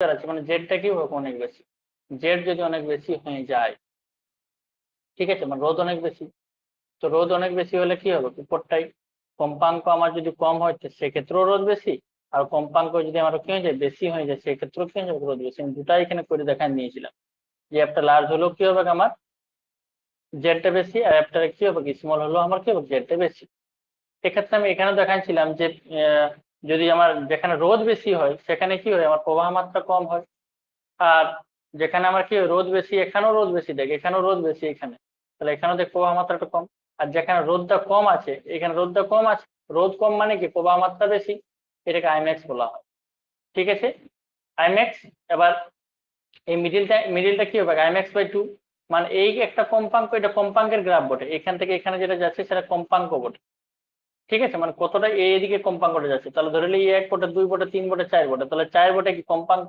আছে, মানে জেডটা কি হবে অনেক বেশি। জেড যদি অনেক বেশি হয়ে যায়, ঠিক আছে, মানে রোধ অনেক বেশি, তো রোধ অনেক বেশি হলে কি হবে, উপরটাই কম্পাঙ্ক আমার যদি কম হয় সেক্ষেত্রেও রোধ বেশি, আর কম্পাঙ্ক যদি আমার কি হয়ে যায় বেশি হয়ে যায় সেক্ষেত্রেও কি হয়ে যাবে রোধ বেশি। আমি দুটাই এখানে করে দেখা নিয়েছিলাম যে একটা লার্জ হলেও কি হবে আমার জেডটা বেশি, আর একটা কি হবে স্মল হলেও আমার কি হবে জেডটা বেশি। এক্ষেত্রে আমি এখানে দেখাচ্ছিলাম যে যদি আমার যেখানে রোধ বেশি হয় সেখানে কি হয় আমার প্রবাহ মাত্রা কম হয়, আর যেখানে আমার কি রোধ বেশি এখানেও রোধ বেশি, দেখ এখানেও রোধ বেশি এখানে, তাহলে এখানেও দেখ প্রবাহ মাত্রাটা কম। আর যেখানে রোধটা কম আছে এখানে রোধটা কম আছে, রোধ কম মানে কি প্রবাহ মাত্রা বেশি, এটাকে আইম্যাক্স বলা হয়। ঠিক আছে, আইম্যাক্স। এবার এই মিডিলটা কি হবে আইম্যাক্স বাই 2, মানে এই একটা কম্পাঙ্ক, এটা কম্পাঙ্কের গ্রাফ বটে, এখান থেকে এখানে যেটা যাচ্ছে সেটা কম্পাঙ্ক বটে। ঠিক আছে, মানে কতটা এইদিকে কম্পাঙ্কটা যাচ্ছে, তাহলে ধরে নিই 1 বটে 2 বটে 3 বটে 4 বটে, তাহলে 4 বটে কি কম্পাঙ্ক,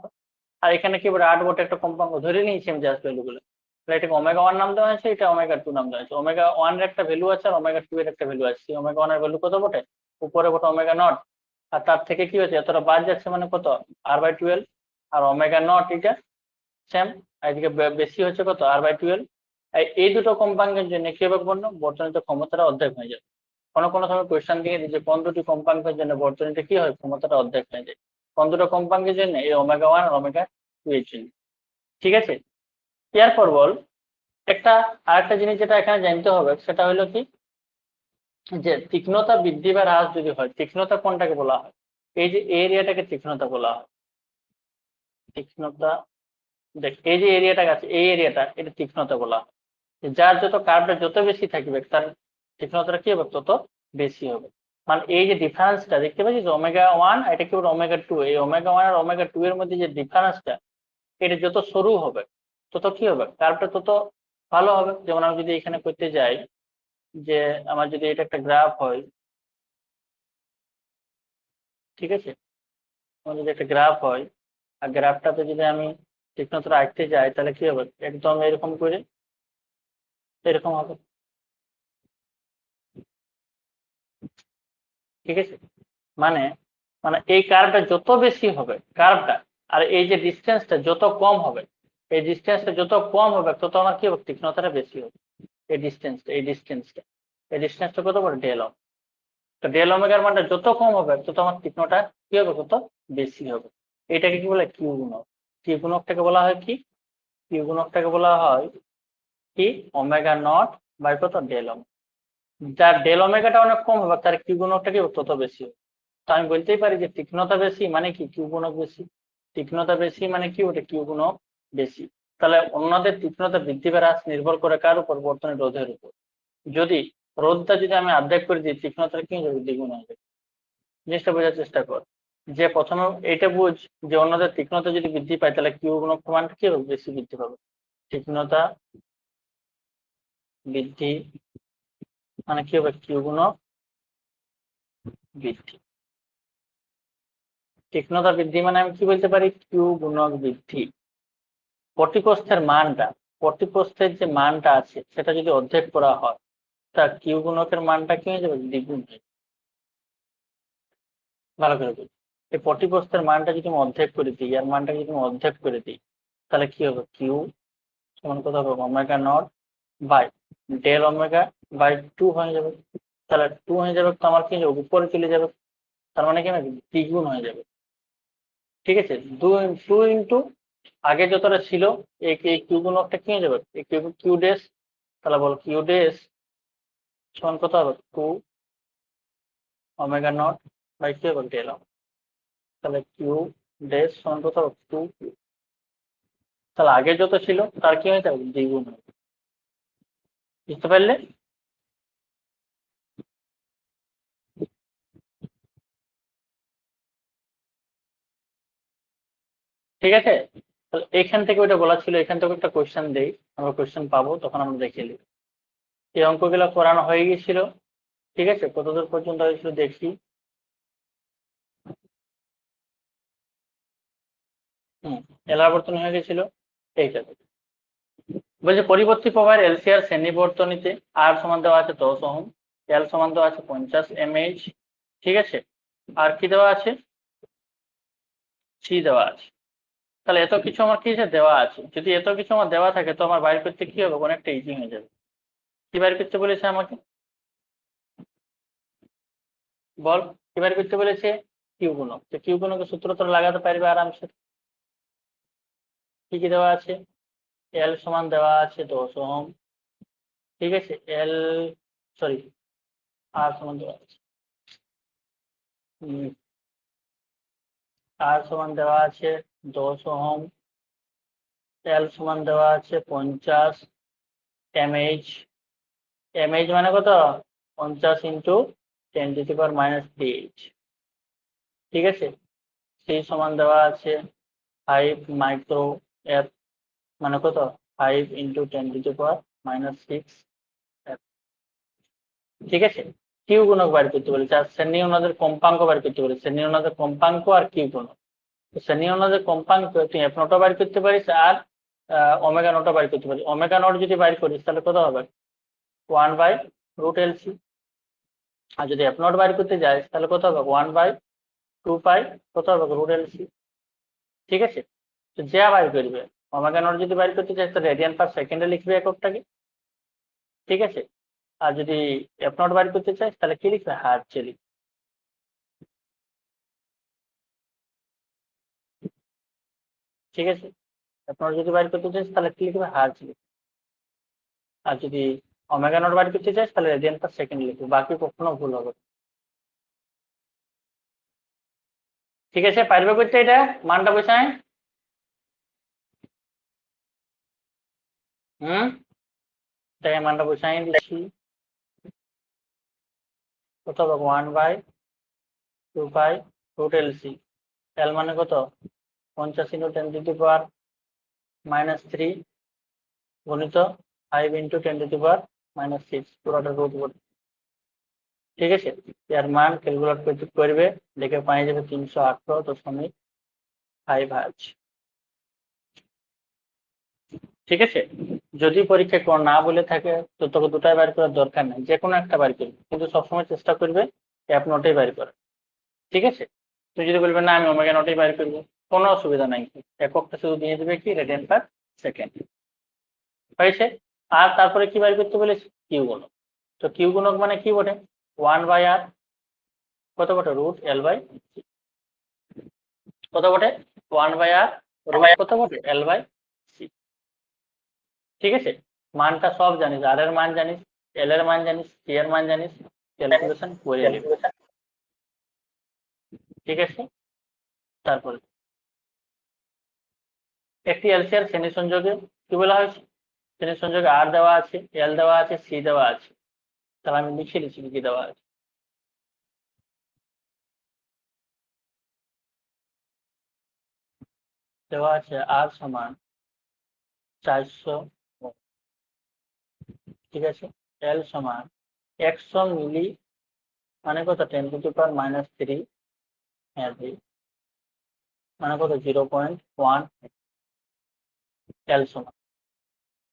আর এখানে কি বলে 8 বটে একটা কম্পাঙ্ক ধরে নিয়েছি আমি জাস্ট ভ্যালুগুলো। তাহলে এটাকে ওমেগা 1 নাম দেওয়া আছে, এটা ওমেগা 2 নাম দেওয়া আছে। ওমেগা 1 এর একটা ভ্যালু আছে আর ওমেগা 2 এর একটা ভ্যালু আছে। ওমেগা 1 এর ভ্যালু কত বটে, উপরে বটে ওমেগা 0, আর তার থেকে কি হচ্ছে এতটা বাদ যাচ্ছে মানে কত r/12, আর ওমেগা 0 এটা সেম, আর এদিকে বেশি হচ্ছে কত r/12। এই দুটো কম্পাঙ্কের জন্য কি হবে বর্তনীত ক্ষমতাটা অর্ধেক হয়ে যাবে। কোনো সময় কোয়েশ্চেন দিয়ে দিচ্ছে কোন দুটি কম্পাঙ্কের জন্য বর্তনীতে কি হয় ক্ষমতাটা অর্ধেক হয়ে যায়, কোন দুটো কম্পাঙ্কের জন্য এই ওমেগা 1 আর ওমেগা 2 এর জন্য। ঠিক আছে, এরপর বল একটা আরেকটা জিনিস যেটা এখানে জানতে হবে সেটা হলো কি যে তীক্ষ্ণতা বৃদ্ধি বা হ্রাস যদি হয়, তীক্ষ্ণতা কোনটাকে বলা হয়, এই যে এরিয়াটাকে তীক্ষ্ণতা বলা হয়। তীক্ষ্ণতা দেখ এই যে এরিয়াটা আছে এই এরিয়াটা এটা তীক্ষ্ণতা বলা হয়। যার যত কার্ভটা যত বেশি থাকবে তার তীক্ষ্ণতাটা কি হবে তত বেশি হবে। মানে এই যে ডিফারেন্সটা দেখতে পাচ্ছিস ওমেগা 1 এটা কি বলে ওমেগা 2, এই ওমেগা 1 আর ওমেগা 2 এর মধ্যে যে ডিফারেন্সটা এটা যত সরু হবে তত কি হবে কার্ভটা তত ভালো হবে। যেমন আমি যদি এখানে করতে যাই যে আমার যদি এটা একটা গ্রাফ হয়, ঠিক আছে, আমার যদি একটা গ্রাফ হয় আর গ্রাফটাতে যদি আমি তীক্ষ্ণতা আঁকতে যাই তাহলে কি হবে একদম এরকম করে এরকম হবে। ঠিক আছে, মানে মানে এই কার্ভটা যত বেশি হবে কার্ভটা, আর এই যে ডিস্টেন্সটা যত কম হবে, এই ডিস্টেন্সটা যত কম হবে তত আমার কি হবে তীক্ষ্ণতাটা বেশি হবে। এই ডিস্টেন্সটা কত বড় ডেল ওমেগা, তো ডেল ওমেগার মানটা যত কম হবে তত আমার তীক্ষ্ণতা কি হবে তত বেশি হবে। এটাকে কি বলে কিউ গুণক। কিউ গুণকটাকে বলা হয় কি, কিউ গুণকটাকে বলা হয় কি ওমেগা 0 বাই কত ডেল ওমেগা, যার ডেল ওমেগাটা অনেক কম হবে তার কিউ গুণকটা কি তত বেশি হবে। তো আমি বলতেই পারি যে তীক্ষ্ণতা বেশি মানে কি কিউ গুণক বেশি, তীক্ষ্ণতা বেশি মানে কি ওটা কিউ গুণক বেশি। তাহলে অন্যদের তীক্ষ্ণতা বৃদ্ধি বা হ্রাস নির্ভর করে কার উপর বর্তনীর রোধের উপর। যদি রোধটা যদি আমি অর্ধেক করে দিই তীক্ষ্ণতা কি হবে দ্বিগুণ হবে। জিনিসটা বোঝার চেষ্টা কর, যে প্রথমে এটা বুঝ যে অন্যদের তীক্ষ্ণতা যদি বৃদ্ধি পায় তাহলে কিউ গুণক মানটা কি হবে বেশি বৃদ্ধি পাবে। তীক্ষ্ণতা বৃদ্ধি মানে কি হবে কিউ গুণক বৃদ্ধি। তীক্ষ্ণতা বৃদ্ধি মানে আমি কি বলতে পারি কিউ গুণক বৃদ্ধি। পটিপ্রস্থের মানটা, পটিপ্রস্থের যে মানটা আছে সেটা যদি অর্ধেক করা হয় তা কিউ গুণকের মানটা কি হয়ে যাবে দ্বিগুণ হয়ে যাবে। ভালো করে বুঝ, এই পটিপ্রস্থের মানটা যদি আমি অর্ধেক করে দিই আর মানটা যদি আমি অর্ধেক করে দিই তাহলে কি হবে কিউ সমান কত হবে ওমেগা 0 বাই ডেল ওমেগা/2 হয়ে যাবে। তাহলে 2 হয়ে যাবে তো আমার কি হয়ে যাবে উপরে চলে যাবে, তার মানে কি না দ্বিগুণ হয়ে যাবে। ঠিক আছে, 2 ইন্টু আগে যতটা ছিল এই কিউ গুণকটা কি হয়ে যাবে এই কিউ ডেস, তাহলে বল কিউ ডেস সমান কত হবে 2 ওমেগা 0 বাই কি হবে ডেল ওমেগা, তাহলে কিউ ডেস সমান কত হবে 2, তাহলে আগে যত ছিল তার কি হয়ে যাবে দ্বিগুণ হবে। বুঝতে পারলে? ঠিক আছে, তাহলে এখান থেকে ওইটা বলা ছিল, এখান থেকে একটা কোয়েশ্চেন দেই, আমরা কোয়েশ্চেন পাবো তখন আমরা দেখে নিই। এই অঙ্কগুলো করানো হয়ে গেছিল, ঠিক আছে, কতদূর পর্যন্ত হয়েছিল দেখি। এল আবর্তন হয়ে গেছিল এইটা। বলছে পরিবর্তী প্রবাহের এলসিআর শ্রেণী বর্তনীতে আর সমান দেওয়া আছে 10 ওহম, এল সমান দেওয়া আছে 50 mH, ঠিক আছে, আর কি দেওয়া আছে সি দেওয়া আছে। তাহলে এত কিছু আমার কি দেওয়া আছে, যদি এত কিছু আমার দেওয়া থাকে তো আমার বাইর করতে কি হবে, অনেকটা ইজি হয়ে যাবে। কি বাইর করতে বলেছে আমাকে, বল কি বাইর করতে বলেছে, কিউ গুণক। তো কিউ গুণকের সূত্র তো লাগাতে পারবে আরামসে। কি কি দেওয়া আছে, এল সমান দেওয়া আছে 10 ওহম, ঠিক আছে, এল সরি আর সমান দেওয়া আছে, আর সমান দেওয়া আছে 10 ওহম, এল সমান দেওয়া আছে 50 এমএইচ। এমএইচ মানে কত, 50 ইন্টু 10⁻³ ঠিক আছে। সেই সমান দেওয়া আছে 5 মাইক্রো এফ, মানে কত 5 ইন্টু 10⁻⁶ ঠিক আছে। কিউ গুণক বার করতে বলেছে, আর শ্রেণী অনুনাদের কম্পাঙ্ক বার করতে বলেছে, শ্রেণী অনুনাদের কম্পাঙ্ক আর কিউ গুণক। শ্রেণী অনুনাদের কম্পাঙ্ক তুই এফ নটও বার করতে পারিস আর ওমেগা নটও বার করতে পারিস। ওমেগা নট যদি বার করিস তাহলে কত হবে, 1/√LC। আর যদি এফ নট বার করতে যাস তাহলে কত হবে, 1/2π কত হবে √LC ঠিক আছে। তো যা বার করবে, ওমেগা নট যদি বার করতে চাস তো রেডিয়ান পার সেকেন্ডে লিখবে এককটাকে, ঠিক আছে। আর যদি এফ নট বার করতে চাস তাহলে কি লিখবে, হার্টজে লিখবে, ঠিক আছে। এফ নট যদি বার করতে চাস তাহলে কি লিখবে, হার্টজে লিখবে। আর যদি ওমেগা নট বার করতে চাস তাহলে রেডিয়ান পার সেকেন্ড লিখবে, বাকি কখনো ভুল হবে না। ঠিক আছে, পারবে করতে এটা, মানটা বসায়। তাই মানটা বসাই দিচ্ছি, কত হবে 1/2π√LC। এল মানে কত, 50 ইন্টু 10⁻³ গুণিত 5 ইন্টু 10⁻⁶ পুরোটা রুট করবে, ঠিক আছে। এর মান ক্যালকুলেট করবে, দেখে পাই যাবে 318.5 হার্জ, ঠিক আছে। যদি পরীক্ষা না বলে থাকে তো তোকে দুটাই বার করার দরকার নেই, যে কোনো একটা বার করবে, কিন্তু সবসময় চেষ্টা করবে এফ নটেই বার করার, ঠিক আছে। তুই যদি বলবে না আমি ওমেগা নটেই বার করবো, কোনো অসুবিধা নাই, এককটা শুধু দিয়ে দিবে কি, রেডিয়ান পার সেকেন্ড হয়েছে। আর তারপরে কি বার করতে বলেছি, কিউ গুণক। তো কিউ গুণক মানে কি বটে, 1/r কত বটে, √L/c কত বটে, 1/r কত বটে, L/c ঠিক আছে। মানটা সব জানিস, আর এর মান জানিস, এল এর মান জানিস, সি এর মান জানিস, ক্যালকুলেশন করে নিবি, ঠিক আছে। তারপরে একটি এলসিআর শ্রেণী সংযোগে কি বলা হয়েছে, শ্রেণী সংযোগে আর দেওয়া আছে, এল দেওয়া আছে, সি দেওয়া আছে। তাহলে আমি লিখে দিচ্ছি কি দেওয়া আছে, দেওয়া আছে আর সমান 400, ঠিক আছে। এল সমান 100 মিলি, মানে কত 10⁻³ হেনরি, মানে কত 0.1 এল সমান।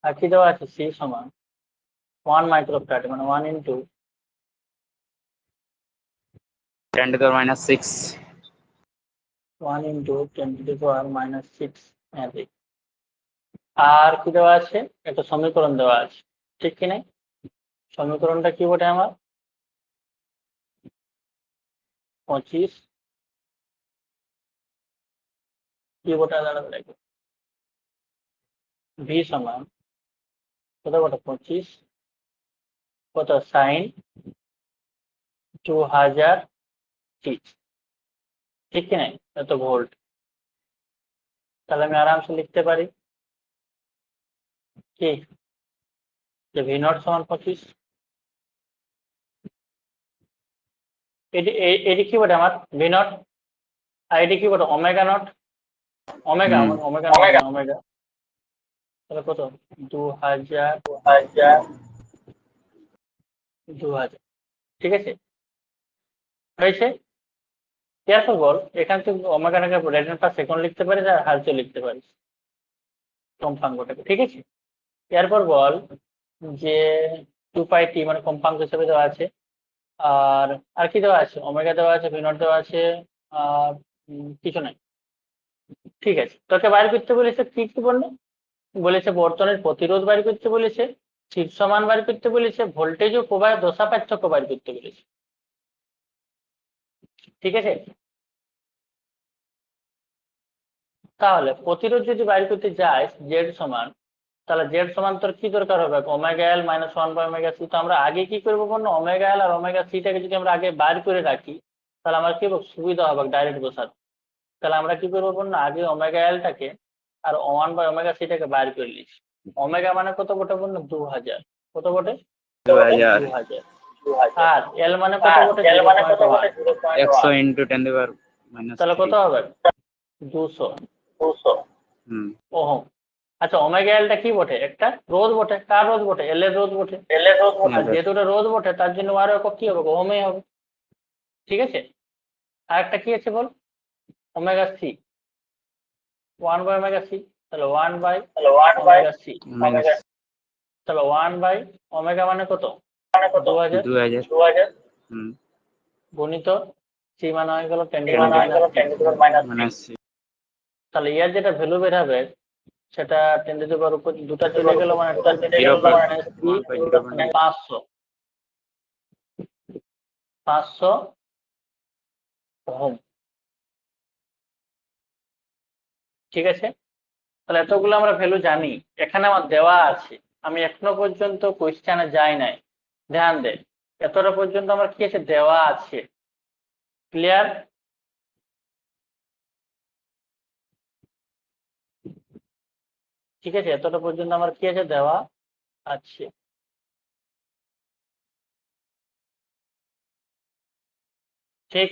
আর কি দেওয়া আছে, সি সমান 1 মাইক্রোফ্যারাড, মানে 1 ইন্টু 10⁻⁶ 1 ইন্টু 10⁻⁶ হেনরি। আর কি দেওয়া আছে, একটা সমীকরণ দেওয়া আছে, ঠিক কি নাই, সমীকরণটা কি বটে আমার, 25 কি বটে দাঁড়াবে, ভি সমান কত বটে, 25 কত সাইন 2000 টি, ঠিক কি নাই, এত ভোল্ট। তাহলে আমি আরামসে লিখতে পারি কি, যে ভি নট সমান 25, এটি কি বটে আমার ভি নট, আর এটি কি বটে omega not, omega omega not না ওমেগা। তাহলে কত 2000, 2000 ঠিক আছে হয়েছে। এরপর বল, এখান থেকে ওমেগাটাকে রেডিয়ান পার সেকেন্ড লিখতে পারিস আর হার্জে লিখতে পারিস কম্পাঙ্কটাকে, ঠিক আছে। এরপর বল যে 2π/t মানে কম্পাঙ্ক হিসেবে দেওয়া আছে, আর আর কি দেওয়া আছে, ওমেগা দেওয়া আছে, ভি নট দেওয়া আছে, আর কিছু নাই, ঠিক আছে, তোকে বাইর করতে বলেছে কি কি বললো, বলেছে বর্তনীর প্রতিরোধ বাইর করতে বলেছে, শীর্ষমান বাইর করতে বলেছে, ভোল্টেজ ও প্রবাহের দশা পার্থক্য বাইর করতে বলেছে। ঠিক আছে, তাহলে প্রতিরোধ যদি বাইর করতে যাই জেড সমান, তাহলে জেড সমান তোর কি দরকার হবে, omega L minus one by omega C. তো আমরা আগে কি করবো বলুন, ওমেগা এল আর ওমেগা সিটাকে যদি আমরা আগে বাইর করে রাখি তাহলে আমার কি সুবিধা হবে ডাইরেক্ট বসাতে। তাহলে আমরা কি করবো বলুন, আগে ওমেগা এলটাকে আর ওয়ান বাই ওমেগা সিটাকে বাইর করে নিচ্ছি। ওমেগা মানে কত বটে বলুন, 2000, কত বটে, 2000 2000। আর এল মানে কত বটে, 0.1। 100 ইন্টু 10 টু পাওয়ার মাইনাস তাহলে কত 3। হবে, 200 হুম। ওহম। আচ্ছা ওমেগা এলটা কি বটে, একটা রোধ বটে, কার রোধ বটে, এল এর রোধ বটে। আর যেহেতু ওটা রোধ বটে তার জন্য আর একক কি হবে, ওহমই হবে। ঠিক আছে, আর একটা কি আছে বল, omega C, 1 by omega C. তাহলে 1 বাই ওমেগা সি, মাইনাস তাহলে 1 বাই ওমেগা মানে কত, 2000 2000। হুম। গুণিত সি মানে হয়ে গেল 10 টু 10 পাওয়ার মাইনাস 3। তাহলে ইয়ার যেটা ভ্যালু বের হবে সেটা 10 টু পাওয়ার উপর দুটা চলে গেল মানে 500 500 ওহম। ঠিক আছে, তাহলে এতগুলো আমরা ভ্যালু জানি, এখানে আমার দেওয়া আছে, আমি এখনো পর্যন্ত কোশ্চেনে যাই নাই, ধ্যান দে, এতটা পর্যন্ত আমার কি আছে, দেওয়া আছে। ক্লিয়ার, ঠিক আছে, এতটা পর্যন্ত আমার কি আছে, দেওয়া আছে। ঠিক,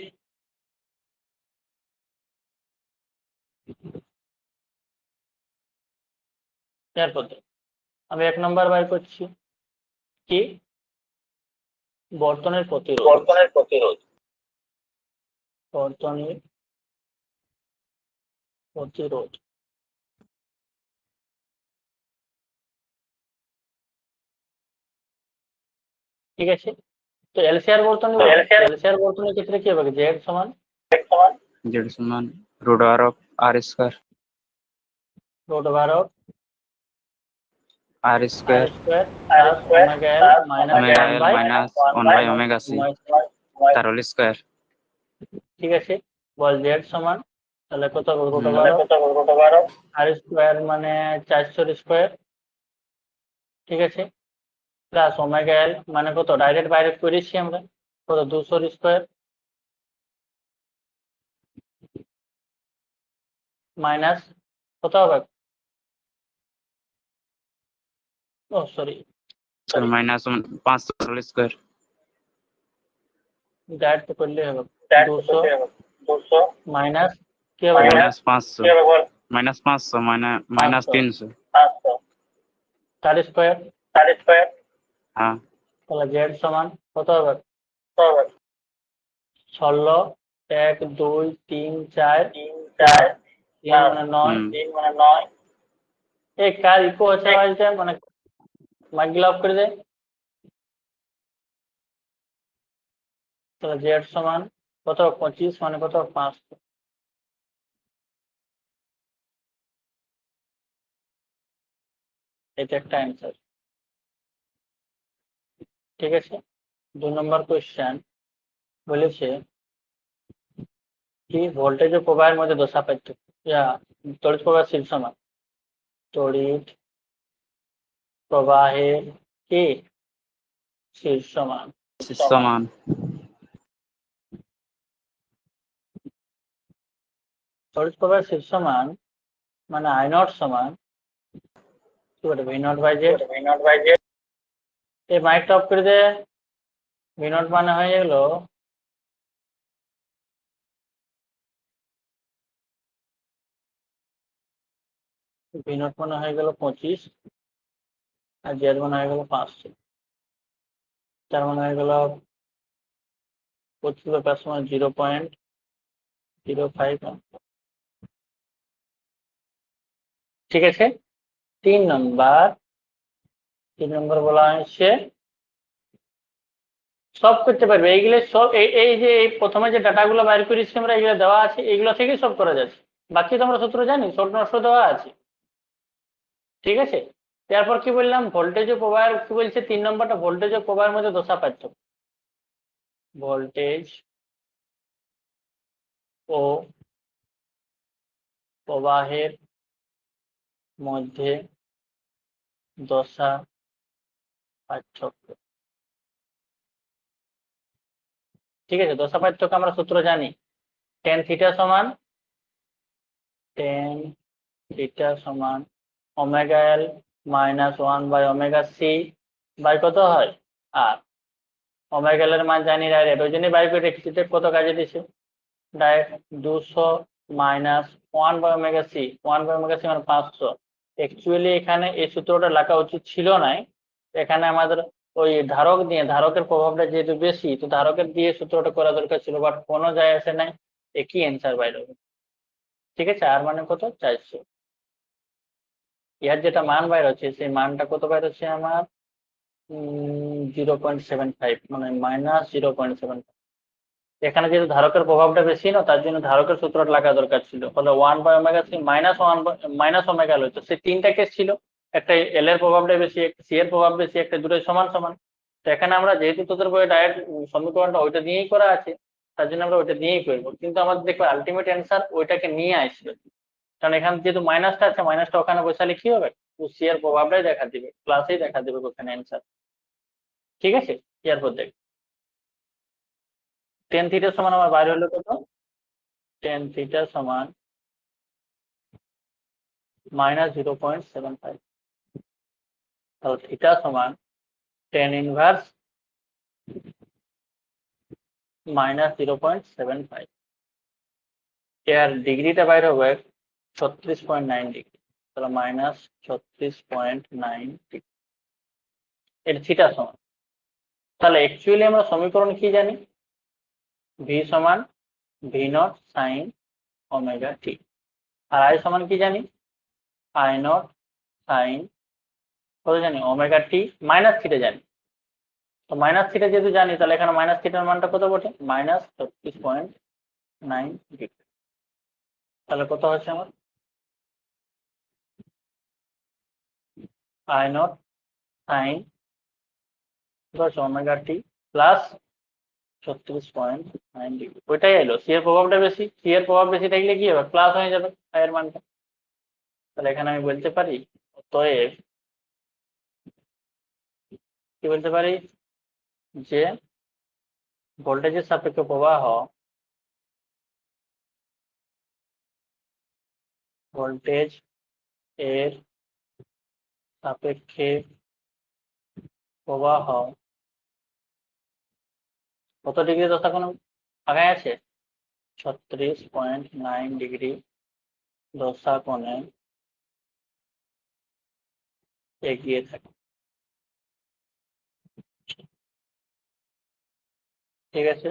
এরপর আমি 1 নম্বর বাইর করছি, কি, বর্তনের প্রতিরোধ, বর্তনীর প্রতিরোধ। ঠিক আছে, তো এলসিআর বর্তনী বল, এলসিআর বর্তনীর ক্ষেত্রে কি হবে, জেড সমান জেড সমান root over of R square root over of R R square square plus omega L minus omega 1 L by minus 1 by omega C তার হোল স্কয়ার। ঠিক আছে, বল জেড সমান, তাহলে কত root hmm. Over of R square মানে 400 square. ঠিক আছে, প্লাস ওমেগা এল মানে কত, ডাইরেক্ট বাইরে করেছি আমরা, কত 200 স্কয়ার মাইনাস কত হবে, ও sorry minus 500 whole square direct তো করলে হবে, 200 মাইনাস কি হবে বল, মাইনাস 500 মাইনাস 500 মাইনাস 300। তার স্কয়ার। হ্যাঁ। তাহলে জেড সমান কত হবে, 16, 1 2 3 4 3 মানে 9, হুম। এই কার ইকো আছে আওয়াজটা, মানে মাইকগুলো অফ করে দে। তাহলে জেড সমান কত, 25 মানে কত, 500। এটা একটা অ্যান্সার। ঠিক আছে, 2 নম্বর কোশ্চেন বলেছে কি, ভোল্টেজ ও প্রবাহের মধ্যে দশা পার্থক্য, তড়িৎ প্রবাহ সমান, তড়িৎ প্রবাহের কি সমান, সমান তড়িৎ প্রবাহের সমান মানে আই নট সমান কি বলে, ভি নট বাই জেড। এই মাইকটা অফ করে দে, ভি নট মানে হয়ে গেল ভি নট মানে হয়ে গেল 25 আর জেড মানে হয়ে গেল 500, তার মানে হয়ে গেল 25 সময় 0.05। ঠিক আছে, 3 নম্বর বলা হয়েছে সব করতে পারবে, এইগুলো সব এই যে এই প্রথমে যে ডাটাগুলো বাইর করেছি আমরা, এগুলো দেওয়া আছে, এইগুলো থেকেই সব করা যাচ্ছে। বাকি তোমরা সূত্র জানি, শর্ট নোটস দেওয়া আছে, ঠিক আছে। তারপর কি বললাম, ভোল্টেজ ও প্রবাহের কি বলছে 3 নম্বরটা, ভোল্টেজ ও প্রবাহের মধ্যে দশা পার্থক্য। ভোল্টেজ ও প্রবাহের মধ্যে দশা পার্থক্য, ঠিক আছে। দশা পার্থক্য আমরা সূত্র জানি, টেন থিটা সমান ওমেগা এল মাইনাস 1/ওমেগা সি বাই কত হয় আর, ওমেগা এল এর মান জানি ডাইরেক্ট, ওই জন্যই বাই করে রেখেছি। কত কাজে দিছে ডাইরেক্ট, 200 মাইনাস 1/ওমেগা সি, 1/ওমেগা সি মানে 500। অ্যাকচুয়ালি এখানে এই সূত্রটা লেখা উচিত ছিল না, এখানে আমাদের ওই ধারক দিয়ে, ধারকের প্রভাবটা যেহেতু বেশি, তো ধারকের দিয়ে সূত্রটা করা দরকার ছিল, বাট কোনো যায় আসে নাই, একই অ্যান্সার বাইরে হবে, ঠিক আছে। আর মানে কত 400, ইয়ার যেটা মান বাইর হচ্ছে সেই মানটা কত বাইর হচ্ছে আমার 0.75, মানে -0.75। এখানে যেহেতু ধারকের প্রভাবটা বেশি না, তার জন্য ধারকের সূত্রটা লাগা দরকার ছিল, ফলে 1/ওমেগা সি মাইনাস ওমেগা এল হতো। সেই তিনটা কেস ছিল, একটা এল এর প্রভাবটা বেশি, একটা সি এর প্রভাব বেশি, একটা দুটোই সমান সমান। তো এখানে আমরা যেহেতু তোদের বইয়ে ডাইরেক্ট সমীকরণটা ওইটা দিয়েই করা আছে, তার জন্য আমরা ওইটা দিয়েই করবো, কিন্তু আমাদের দেখবে আলটিমেট অ্যান্সার ওইটাকে নিয়ে আসবে, কারণ এখানে যেহেতু মাইনাসটা আছে, মাইনাসটা ওখানে বসালে কি হবে, সি এর প্রভাবটাই দেখা দিবে, প্লাসেই দেখা দিবে ওখানে অ্যান্সার, ঠিক আছে। এরপর দেখ, টেন থিটা সমান আমার বাইরে হলো কত, টেন থিটা সমান -0.75, তাহলে থিটা সমান টেন ইনভার্স -0.75, এর ডিগ্রিটা বাইরে হবে 36.9 ডিগ্রি, তাহলে -36.9 ডিগ্রি, এর থিটা সমান। তাহলে অ্যাকচুয়ালি আমরা সমীকরণ কি জানি, ভি সমান V nought sine omega T, আর আই সমান কি জানি, আই নট সাইন কত জানি ওমেগা টি মাইনাস থিটা জানি। তো মাইনাস থিটা যেহেতু জানি, তাহলে এখানে মাইনাস থিটার মানটা কত বটে, -36.9 ডিগ্রি। তাহলে কত হচ্ছে আমার, I not sine omega T plus 36.9 degree, ওইটাই এলো। সি এর প্রভাবটা বেশি, সি এর প্রভাব বেশি থাকলে কি হবে, প্লাস হয়ে যাবে আই এর মানটা। তাহলে এখানে আমি বলতে পারি, অতএব কি বলতে পারি, যে ভোল্টেজের সাপেক্ষে প্রবাহ, ভোল্টেজ এর সাপেক্ষে প্রবাহ কত ডিগ্রি দশা কোণ আগায় আছে, 36.9 ডিগ্রি দশা কোণে এগিয়ে থাকে, ঠিক আছে।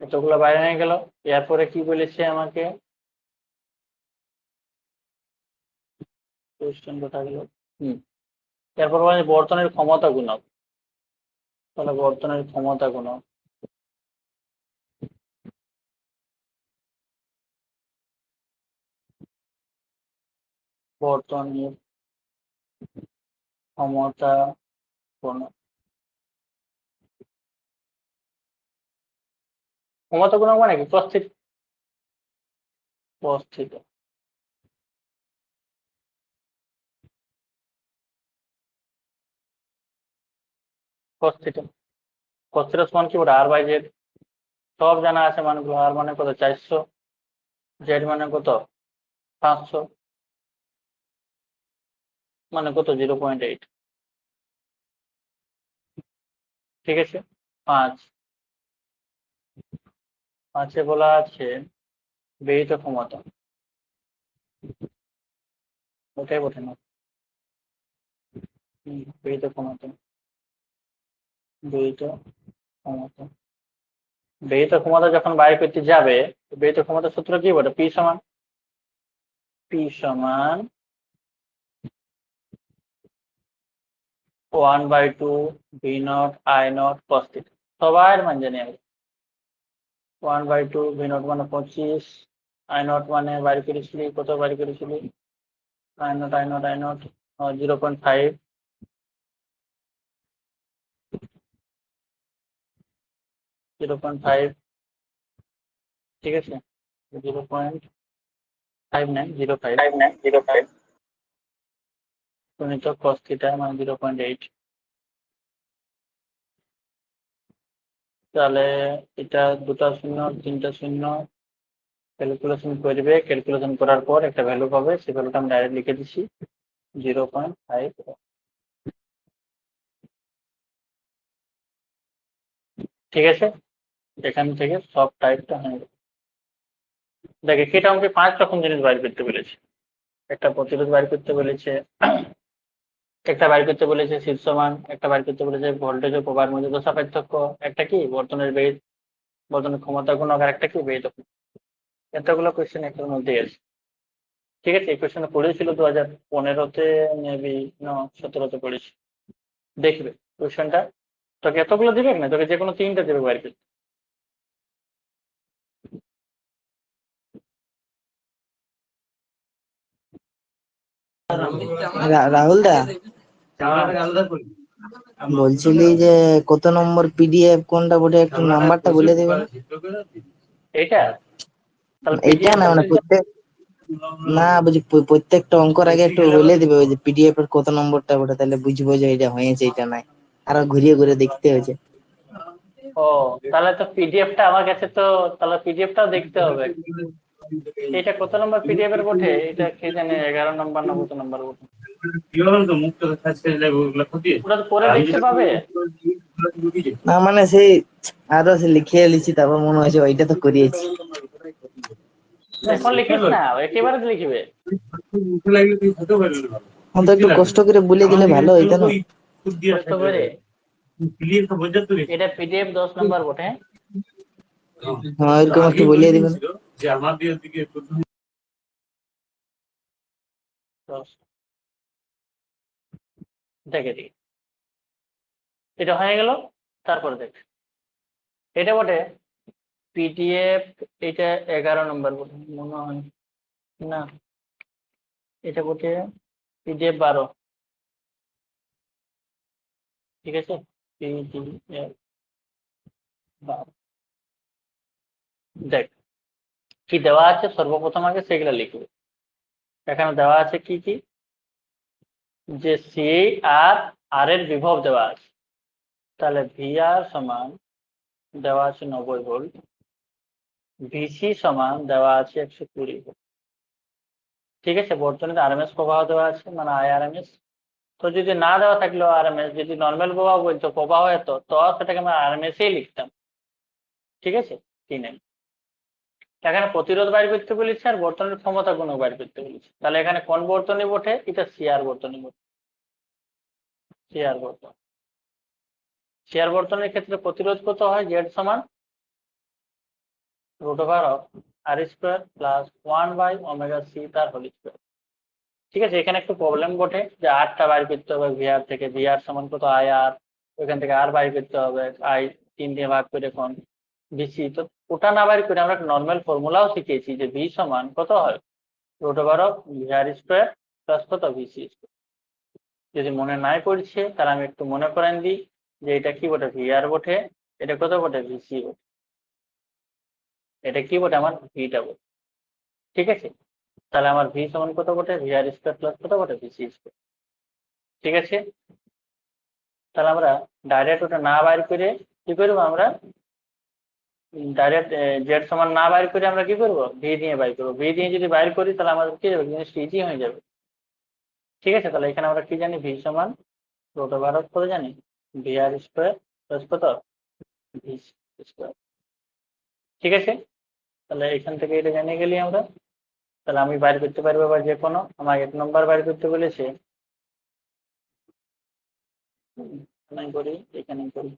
এতগুলো বাইরে হয়ে গেল। এরপরে কি বলেছে আমাকে, কোশ্চেন কোথায় গেল, এরপর বলে বর্তনের ক্ষমতা গুণক। তাহলে বর্তনের ক্ষমতা গুণক, বর্তনের ক্ষমতা গুণক, ক্ষমতা গুণক মানে কি, প্রস্থিত, প্রস্থিত, প্রস্থিত, প্রস্থিত সমান কি বলে, আর বাই জেড, সব জানা আছে মানগুলো। আর মানে কত 400, জেড মানে কত 500, মানে কত 0.8, ঠিক আছে। 5, 5-এ বলা আছে ব্যয়িত ক্ষমতা, ওটাই বোঝে না, ব্যয়িত ক্ষমতা, ব্যয়িত ক্ষমতা, ব্যয়িত ক্ষমতা যখন বাইর করতে যাবে, ব্যয়িত ক্ষমতার সূত্র কি বলে, পি সমান 1/2 V naught I not cos theta, সবার মান জানি আমি। 1/2 ভি নট মানে 25, আই নট মানে বাইর করেছিলি, কত বাইর করেছিলি? আই নট 0.5, 0.5, ঠিক আছে, 0.5905 গুণিত cos থিটা মানে 0.8। তাহলে এটা দুটা শূন্য তিনটা শূন্য ক্যালকুলেশন করবে, ক্যালকুলেশন করার পর একটা ভ্যালু পাবে, সেই ভ্যালুটা আমি ডাইরেক্ট লিখে দিচ্ছি 0.5। ঠিক আছে, এখান থেকে সব টাইপটা হয়ে যাবে। দেখে সেটা আমাকে 5 রকম জিনিস বাইর করতে বলেছে। একটা প্রতিরোধ বাইর করতে বলেছে, একটা বাইর করতে বলেছে শীর্ষমান, একটা বাইর করতে বলেছে ভোল্টেজ ও প্রবাহের মধ্যে দশা পার্থক্য, একটা কি বর্তনের বেদ, বর্তনের ক্ষমতা গুণক, আর একটা কি বেদ। এতগুলো কোয়েশ্চেন একটার মধ্যে আছে। ঠিক আছে, এই কোয়েশ্চেন পড়েছিল 2015-তে, মেবি না 17-তে পড়েছি। দেখবে কোয়েশ্চেনটা, তোকে এতগুলো দিবে না, তোকে যে কোনো 3টা দেবে বাইর করতে। রাহুল দা, হ্যাঁ, বলছিলি যে কত নম্বর পিডিএফ কোনটা বটে, একটু নাম্বারটা বলে দেবেন? এইটা তাহলে এইটা না, পিডিএফটা মানে প্রত্যেক, না বুঝি প্রত্যেকটা অঙ্কর আগে একটু বলে দিবে ওই যে পিডিএফ এর কত নম্বরটা বটে, তাহলে বুঝবো যে এটা হয়েছে এটা নাই, আরো ঘুরিয়ে ঘুরে দেখতে হয়েছে। ও তাহলে তো পিডিএফটা আমার কাছে তো, তাহলে পিডিএফটাও দেখতে হবে। এটা কত নম্বর পিডিএফ এর বটে? এটা কে জানে, 11 নম্বর না কত নম্বর বটে? ওটা তো পরে দেখতে পাবে। না মানে সেই আরো সে লিখে লিখি, তারপর মনে হয়েছে ওইটা তো করিয়েছি। এখন লিখিস না, একেবারে লিখবে। তো একটু কষ্ট করে বলে দিলে ভালো হইতো না? কষ্ট করে। এটা পিডিএফ 10 নম্বর বটে, হ্যাঁ? হ্যাঁ, এরকম একটু বলে দিবেন। 10 দেখে দিই, এটা হয়ে গেল। তারপরে দেখ, এটা বটে পিডিএফ, এটা 11 নম্বর বটে মনে হয়, না এটা বটে পিডিএফ 12। ঠিক আছে, পিডিএফ 12। দেখ কি দেওয়া আছে, সর্বপ্রথম আগে সেগুলো লিখবে। এখানে দেওয়া আছে কি কি, যে সি আর আর এর বিভব দেওয়া আছে, তাহলে ভিআর সমান দেওয়া আছে 90 ভোল্ট, ভিসি সমান দেওয়া আছে 120 ভোল্ট। ঠিক আছে, বর্তমানে আরএমএস প্রবাহ দেওয়া আছে মানে আইআরএমএস। তো যদি না দেওয়া থাকলো আরএমএস, যদি নর্মাল প্রবাহ বলতো, প্রবাহ এত, তো সেটাকে আমরা আরএমএসই লিখতাম। ঠিক আছে, 3 এখানে প্রতিরোধ বাইর করতে বলেছে আর বর্তনের ক্ষমতা গুণক বাইর করতে বলেছে। তাহলে এখানে কোন বর্তনী বটে? এটা সিআর বর্তনী বটে, সিআর বর্তনী। সিআর বর্তনের ক্ষেত্রে প্রতিরোধ কত হয়? জেড সমান √r² প্লাস 1/ωc তার হোল স্কয়ার। ঠিক আছে, এখানে একটু প্রবলেম বটে যে আরটা বাইর করতে হবে ভিআর থেকে, ভিআর সমান কত আইআর, ওইখান থেকে আর বাইর করতে হবে আই 3 দিয়ে ভাগ করে কোন ভিসি। তো ওটা না বাইর করে আমরা নর্মাল ফর্মুলাও শিখেছি যে ভি সমান কত হয়, √VR² প্লাস কত ভিসি স্কয়ার। যদি মনে নাই পড়ছে তাহলে আমি একটু মনে করেন দিই যে এটা কি বটে, ভিআর বটে, এটা কত বটে, ভিসি বটে, এটা কি বটে, আমার ভিটা বটে। ঠিক আছে, তাহলে আমার ভি সমান কত বটে, VR² প্লাস কত বটে, ভিসি স্কয়ার। ঠিক আছে, তাহলে আমরা ডাইরেক্ট ওটা না বাইর করে কি করবো, আমরা ডাইরেক্ট জেড সমান না বাইর করে আমরা কি করবো, ভি দিয়ে বাইর করবো। ভি দিয়ে যদি বাইর করি তাহলে আমাদের কি যাবে, জিনিসটা ইজি হয়ে যাবে। ঠিক আছে, তাহলে এখানে আমরা কি জানি, ভি সমান √R কত জানি, VR² প্লাস কত, ভি স্কয়ার। ঠিক আছে, তাহলে এখান থেকে এটা জেনে গেলি আমরা। তাহলে আমি বাইর করতে পারবো এবার যে কোনো, আমার 1 নম্বর বাইর করতে বলেছে, এখানে করি, এখানে করি।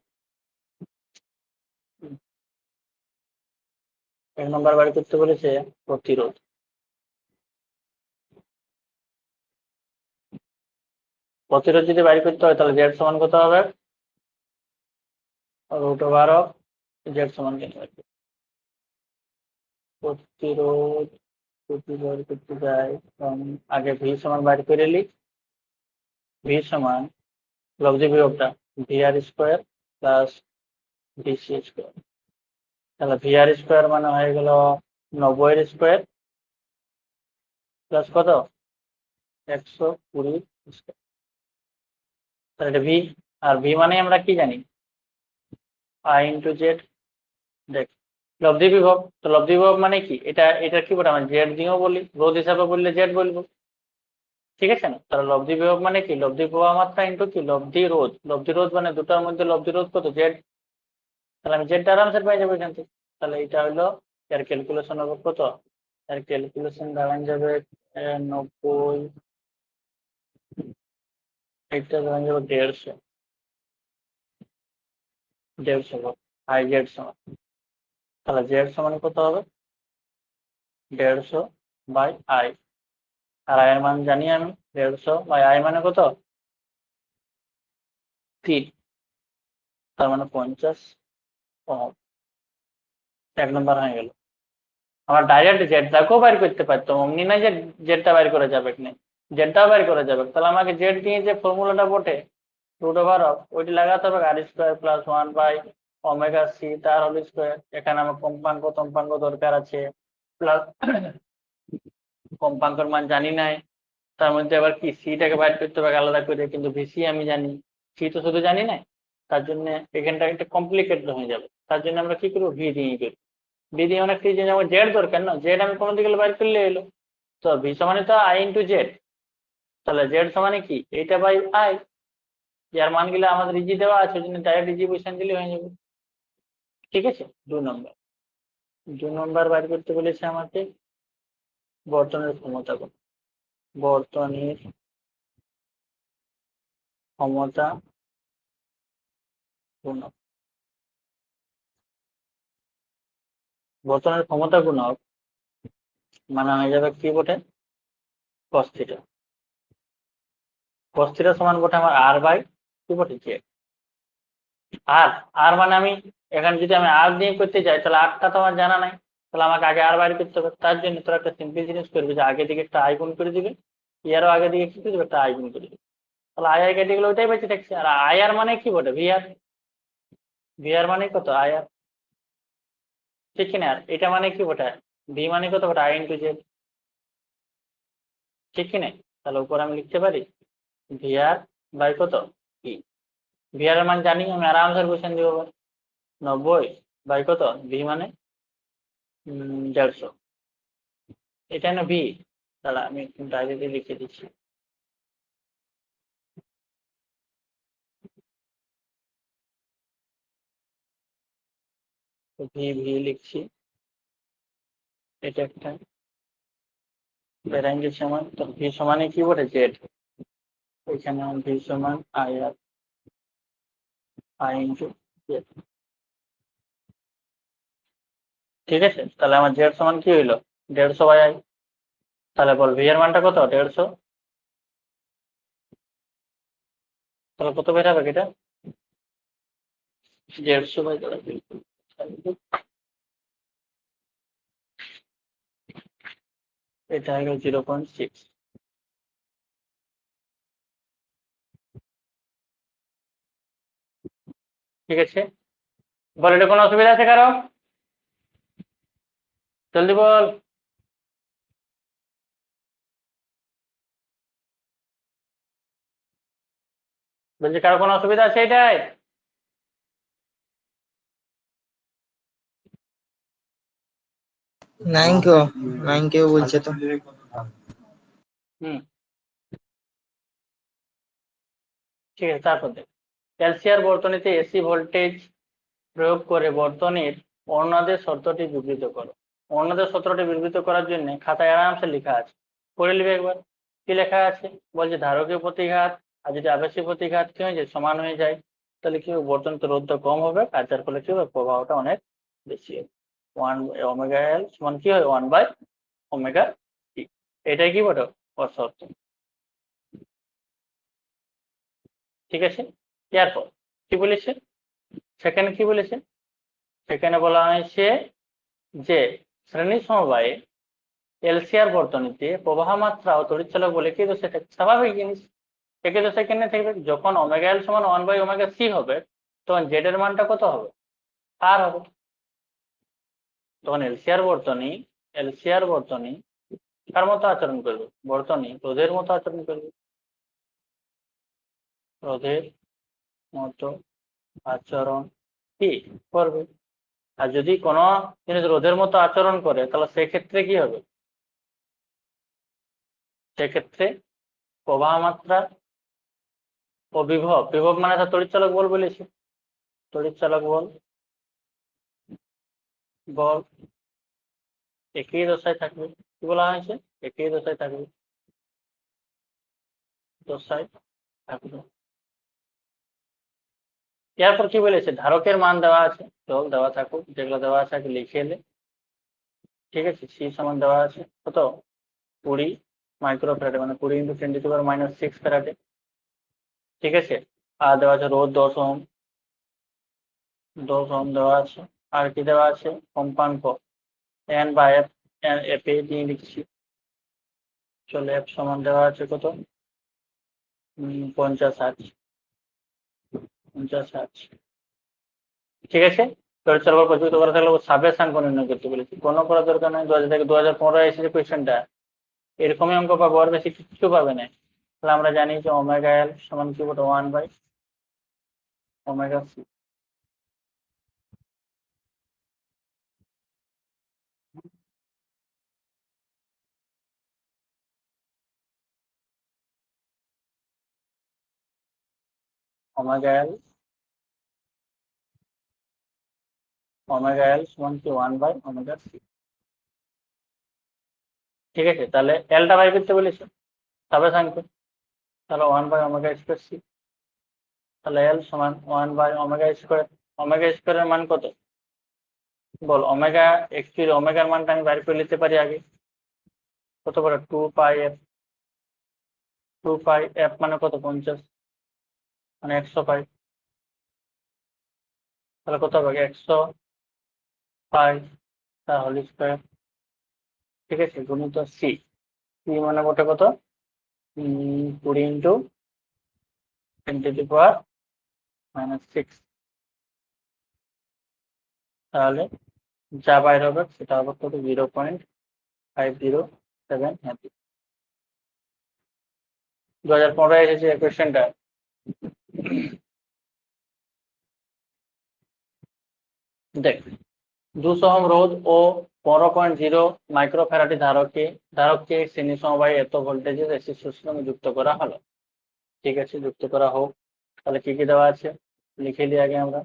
1 নম্বর বাইর করতে বলেছে প্রতিরোধ। প্রতিরোধ যদি বাইর করতে হয় তাহলে জেড সমান কত হবে, √R জেড সমান কত হবে, প্রতিরোধ যদি বের করতে যাই আগে ভি সমান বাইর করে নিই। ভি সমান লব্ধি বিভবটা ভি আর স্কোয়ার প্লাস ভিসি স্কোয়ার। তাহলে ভি আর স্কোয়ার মানে হয়ে গেল 90 এর স্কোয়ার প্লাস কত 120 স্কোয়ার। তাহলে এটা ভি, আর ভি মানে আমরা কি জানি আই ইন্টু জেড। দেখ লব্ধি বিভব, তো লব্ধি বিভব মানে কি, এটা কি বলে আমরা জেড দিয়েও বলি, রোধ হিসাবে বললে জেড বলবো, ঠিক আছে না। তাহলে লব্ধি বিভব মানে কি লব্ধি প্রবাহ মাত্রা ইন্টু কি লব্ধি রোধ মানে দুটার মধ্যে লব্ধি রোধ কত জেড। তাহলে আমি জেডটা আরামসে পেয়ে যাবো এখান থেকে। তাহলে এটা হলো এর ক্যালকুলেশন হবে কত, এর ক্যালকুলেশন দাঁড়ান যাবে 90, এটা দাঁড়ান যাবে 150 আই জেড সমান। তাহলে জেড সমান কত হবে 150 বাই আই, আর আই এর মান জানি আমি 150 বাই আই মানে কত 3, তার মানে 50 ওহম। 1 নম্বর হয়ে গেল। আমার ডাইরেক্ট জেডটাকেও বাইর করতে পারতাম, অমনি না যে জেডটা বাইর করা যাবে না, জেডটাও বাইর করা যাবে। তাহলে আমাকে জেড দিয়ে যে ফর্মুলাটা বটে রুট ওভার অফ ওইটি লাগাতে হবে R square plus 1 by omega C তার হোল স্কোয়ার। এখানে আমার কম্পাঙ্ক দরকার আছে, প্লাস কম্পাঙ্কের মান জানি নাই, তার মধ্যে আবার কি সিটাকে বাইর করতে হবে আলাদা করে, কিন্তু ভিসি আমি জানি, সি তো শুধু জানি না। তার জন্য এখানটা একটা কমপ্লিকেটেড হয়ে যাবে, তার জন্য আমরা কি করবো ভি দিয়ে করি। ভি দিয়ে অনেক কিছু আমার জেড দরকার না, জেড আমি কোনো দিকে বাইর করলে এলো, তো ভি সমানে তো আই ইন্টু জেড। তাহলে জেড সমানে কি এইটা বাই আই, যার মান গুলো আমাদের ইজি দেওয়া আছে ওই জন্য ডাইরেক্ট ইজি বসান দিলে হয়ে যাবে। ঠিক আছে, 2 নম্বর বাইর করতে বলেছে আমাকে বর্তনের ক্ষমতা কত, বর্তনীর ক্ষমতা গুণক। বর্তনের ক্ষমতা গুণক মানে হয়ে যাবে কি বটে cos থিটা। cos থিটা সমান বটে আমার আর বাই কি বটে জেড। আর আর মানে আমি এখানে যদি আমি আর দিয়ে করতে যাই তাহলে আরটা তো আমার জানা নাই, তাহলে আমাকে আগে আর বাইর করতে হবে। তার জন্য তোরা একটা সিম্পল জিনিস করবি যে আগে দিকে একটা আই গুণ করে দিবে, ইয়ারও আগে দিকে কি করে দিবে একটা আই গুণ করে দিবে, তাহলে আই আই কেটে গেলে ওইটাই বেঁচে থাকছে। আর আই আর মানে কি বটে ভিআর, ভিআর মানে কত আই আর, ঠিক কিনা। আর এটা মানে কি বটে ভি মানে কত বটে আই ইন্টু জেড, ঠিক কিনা। তাহলে উপর আমি লিখতে পারি ভিআর বাই কত ই, ভিআর এর মান জানি আমি আরামসে বসান দিব 90 বাই কত ভি মানে 150, এটা না ভি। তাহলে আমি ডাইরেক্টলি লিখে দিচ্ছি ভি ভি লিখছি, এটা একটা রেঞ্জের সমান, তো ভি সমানে কি বলে জেড, এখানে ভি সমান আই আর আই ইন্টু জেড। ঠিক আছে, তাহলে আমার জেড সমান কি হইলো 150 বাই আই। তাহলে বল ভি এর মানটা কত 150, তাহলে কত বের হবে এটা 150 বাই এটা হয়ে গেল 0.6। ঠিক আছে, বল এটা কোনো অসুবিধা আছে কারো, জলদি বল। বলছি কারো কোনো অসুবিধা আছে এটাই? নাইন কেউ বলছে তো। হুম, ঠিক আছে, তারপর দেখ ক্যালসিয়ার বর্তনীতে এসি ভোল্টেজ প্রয়োগ করে বর্তনীর অর্ণাদের শর্তটি বিবৃত করো। অর্ণাদের শর্তটি বিবৃত করার জন্য খাতায় আরামসে লেখা আছে, পড়ে নিবে একবার। কি লেখা আছে বলছে ধারকীয় প্রতিঘাত আর যদি আবেশিক প্রতিঘাত কি হয়ে যায় সমান হয়ে যায়, তাহলে কি হবে বর্তনীতে রোধটা কম হবে আর যার ফলে কি হবে প্রবাহটা অনেক বেশি হবে। 1 ওমেগা এল সমান কি হয় 1 বাই ওমেগা টি, এটাই কি বলো শর্ত। ঠিক আছে, এরপর কি বলেছে সেখানে, কি বলেছে সেখানে বলা হয়েছে যে শ্রেণী সমবায়ে এলসিআর বর্তনীতে প্রবাহ মাত্রা ও তড়িৎচালক বলে একই দশায় থাকে, স্বাভাবিক জিনিস। একই দশায় কেন থাকবে? যখন ওমেগা এল সমান 1/ওমেগা সি হবে, তখন জেড এর মানটা কত হবে? আর হবে। তখন এলসিআর বর্তনী কার মতো আচরণ করবে? বর্তনী রোধের মতো আচরণ করবে, রোধের মতো আচরণ কি করবে। আর যদি কোনো জিনিস রোধের মতো আচরণ করে, তাহলে সেক্ষেত্রে কি হবে? সেক্ষেত্রে প্রবাহ মাত্রা ও বিভব মানে তড়িৎচালক বল বলেছি, তড়িৎচালক বল একই দশায় থাকবে। কি বলা হয়েছে? একই দশায় থাকবে, দশায় থাকবে। এরপর কি বলেছে? ধারকের মান দেওয়া আছে, চল দেওয়া থাকুক, যেগুলো দেওয়া আছে আগে লিখে এলে। ঠিক আছে, সি সমান দেওয়া আছে কত? 20 মাইক্রোফ্যারাডে, মানে 20 × 10⁻⁶ ফ্যারাডে। ঠিক আছে, আর দেওয়া আছে রোধ 10 ওহম, 10 ওহম দেওয়া আছে। আর কি দেওয়া আছে? কম্পাঙ্ক N/F, এফ এ দিয়ে লিখছি। চলে এফ সমান দেওয়া আছে কত? 50 50। ঠিক আছে, তড়িৎচালক বল প্রযুক্ত করা থাকলে সাবেশাঙ্ক নির্ণয় করতে বলেছি, কোনো করার দরকার নাই। 2000 থেকে 2015 এসেছে কোয়েশ্চেনটা, এরকমই অঙ্ক পাবো, আর বেশি কিছু পাবে না। তাহলে আমরা জানি যে ওমেগা এল সমান কি বলতো? 1/ওমেগা সি। ওমেগা এল সমান কি? 1/ওমেগা সি। ঠিক আছে, তাহলে এলটা বাই করতে বলেছে সাবেশাঙ্ক, তাহলে 1/ওমেগা²সি। তাহলে এল সমান 1/ওমেগা²। ওমেগা² এর মান কত বল? ওমেগা একচুয়ালি ওমেগার মানটা আমি বাইর করে নিতে পারি আগে, কত বড়? 2πf। 2πf মানে কত? 50, মানে 100π। তাহলে কত হবে? 100π তার হোল স্কয়ার। ঠিক আছে, গুণিত সি। সি মানে বটে কত? 20 × 10⁻⁶। তাহলে যা বাইর হবে সেটা হবে কত? 0.507 হ্যাপি। 2015 এসেছে এই কোয়েশ্চেনটা। দেখ, 200 ওহম রোধ ও 15.0 মাইক্রোফ্যারাডে ধারককে শ্রেণী সমবায়ে এত ভোল্টেজের এসি সিস্টেমে যুক্ত করা হলো। ঠিক আছে, যুক্ত করা হোক। তাহলে কি কি দেওয়া আছে লিখে নিই আগে আমরা।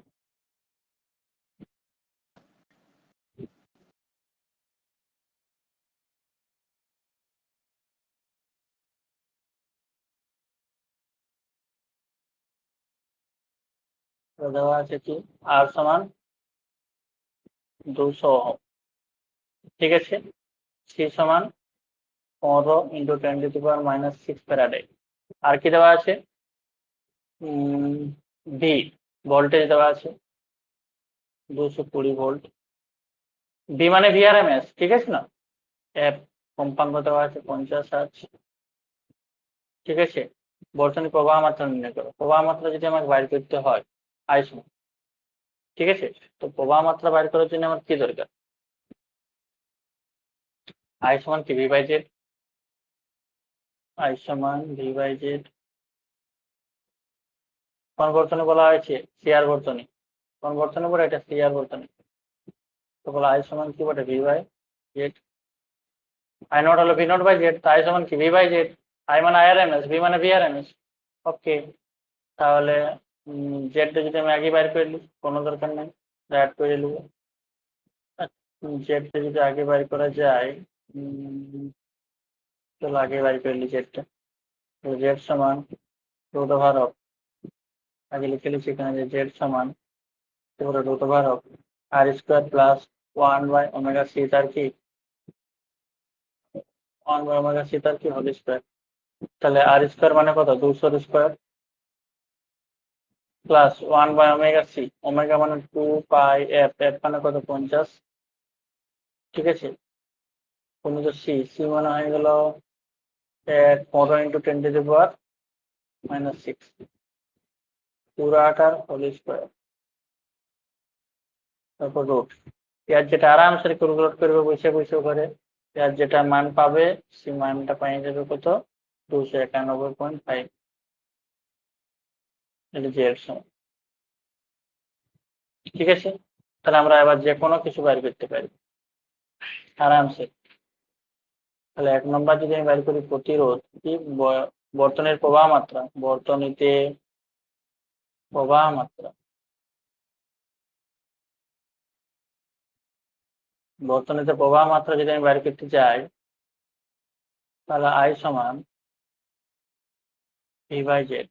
দেওয়া আছে কি? আর সমান 200 ওহম। ঠিক আছে, সি সমান 15 × 10⁻⁶ ফ্যারাডে। আর কি দেওয়া আছে? ভি ভোল্টেজ দেওয়া আছে 220 ভোল্ট। ভি মানে ভিআরএমএস, ঠিক আছে না? এফ কম্পাঙ্ক দেওয়া আছে 50 ঠিক আছে, বর্তনী প্রবাহ মাত্রা নির্ণয় করো। প্রবাহ মাত্রা যদি আমাকে বাইর করতে হয় আই সমান, ঠিক আছে, তো প্রবাহ মাত্রা বাইর করার জন্য আমার কি দরকার? আই সমান কি? V/Z। আই সমান V/Z। কোন বর্তনী বলা হয়েছে? সিআর বর্তনী। কোন বর্তনী বলে? এটা সিআর বর্তনী। তো বলো আই সমান কি বটে? V/Z। আই নট হলো V0/Z, তো আই সমান কি? V/Z। আই মানে আইআরএমএস, ভি মানে ভিআরএমএস। ওকে, তাহলে জেড যদি আমি আগে বাইর করে নিই, কোনো দরকার নেই, অ্যাড করে নেব। জেড যদি আগে বাইর করা যায়, চলো আগে বাইর করে নিই জেডটা। তো জেড সমান √, আগে লিখে লিখছি এখানে যে জেড সমান √, r² প্লাস 1/ওমেগা সি তার কি? 1/ওমেগা সি তার কি হোল স্কয়ার। তাহলে r² মানে কত? 200² প্লাস 1/ওমেগা সি। ওমেগা মানে 2πf, এফ মানে কত? 50। ঠিক আছে, গুণিত সি, সি মানে হয়ে গেল 15 ইন্টু 10⁻⁻6 পুরাটার হোল স্কোয়ার, তারপর রুট। এর যেটা আরামসে ক্যালকুলেট করবে বসে বসে করে, এর যেটা মান পাবে সে মানটা পেয়ে যাবে কত, 291.5। এটা যে এর সমান। ঠিক আছে, তাহলে আমরা এবার যে কোনো কিছু বের করতে পারি আরামসে। তাহলে 1 নম্বর যদি আমি বের করি প্রতিরোধ কি, বর্তনীর প্রবাহ মাত্রা, বর্তনীতে প্রবাহ মাত্রা, বর্তনীতে প্রবাহ মাত্রা যদি আমি বের করতে চাই, তাহলে আই সমান ভি বাই জেড।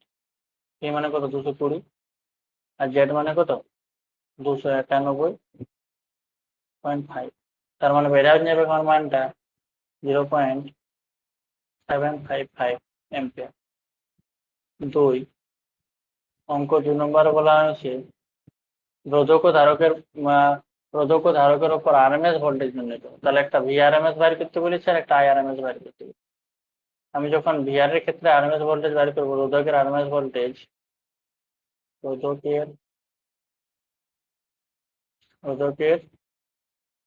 ভি মানে কত, 220, আর জেড মানে কত, 291.5। তার মানে বেড়ে যাবে আমার মানটা 0.755 এম্পিয়ার। 2, অঙ্ক 2 নম্বরে বলা হয়েছে রোধক ও ধারকের উপর আরএমএস ভোল্টেজ নির্ণয় করো। তাহলে একটা ভিআরএমএস বের করতে বলেছে আর একটা আইআরএমএস বের করতে বলেছে। আমি যখন ভিআর এর ক্ষেত্রে আরএমএস ভোল্টেজ বের করবো, রোধকের আরএমএস ভোল্টেজ, রোধকের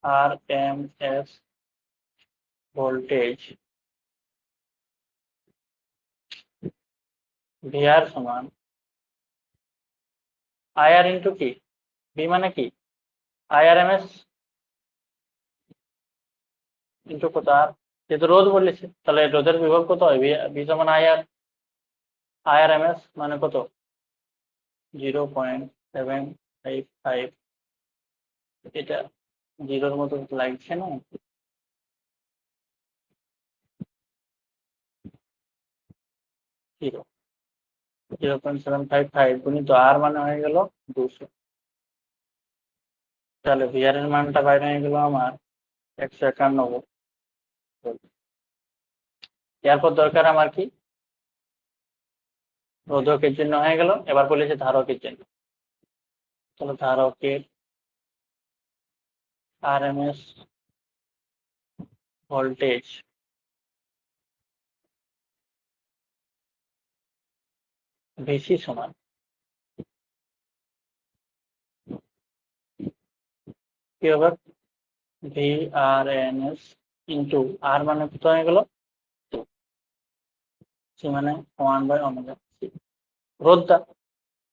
আরএমএস ভোল্টেজ ভিআর সমান আইআর ইন্টু কি, ভি মানে কি আইআরএমএস ইন্টু কত আর, যেহেতু রোধ বলেছে তাহলে রোধের বিভব কত হয়, ভি সমান আইআর, আইআরএমএস মানে কত 0.755। এটা জিরোর মতো লাগছে না, 0.755 গুণিত আর মানে হয়ে গেল 200। তাহলে ভিআর এর মানটা বাইরে হয়ে গেল আমার 191। এরপর দরকার আমার কি, রোধকের জন্য হয়ে গেল, এবার বলেছে ধারকের জন্য। তাহলে ধারকের আরএমএস ভোল্টেজ ভিসি সমান কি হবে, ভিআরএনএস ইন্টু আর মানে কত হয়ে গেল, সি মানে 1/ওমেগা সি। রোধটা,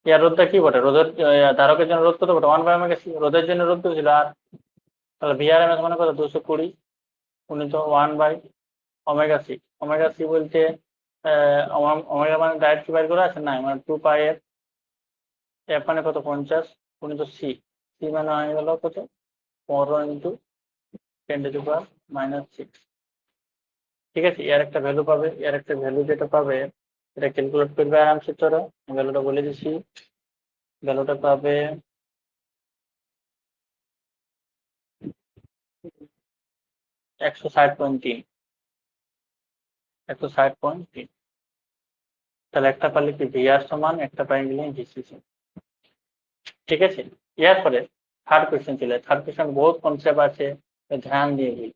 ইয়ার রোধটা কি বটে, রোধের ধারকের জন্য রোধ কত বটে 1/ওমেগা সি, রোধের জন্য রোধ কত ছিল আর। তাহলে ভিআরএমএস মানে কত 220 গুণিত 1/ওমেগা সি। ওমেগা সি বলতে ওমেগা মানে ডাইরেক্ট কি বাইর করা আছে না, মানে 2 পাই এর এফ মানে কত 50 গুণিত সি, সি মানে হয়ে গেল কত 15 ইন্টু 10⁻⁻6। ঠিক আছে, এর একটা ভ্যালু পাবে, এর একটা ভ্যালু যেটা পাবে এটা ক্যালকুলেট করবে আরামসে। তোরা ভ্যালুটা বলে দিচ্ছি, ভ্যালুটা পাবে 160.3, 160.3। তাহলে একটা পারলে কি ভিআর সমান, একটা পাই গেলে ভিসি সমান। ঠিক আছে, এরপরে থার্ড কোয়েশ্চেন চলে। থার্ড কোয়েশ্চেন বহুত কনসেপ্ট আছে, ধ্যান দিয়ে বলি।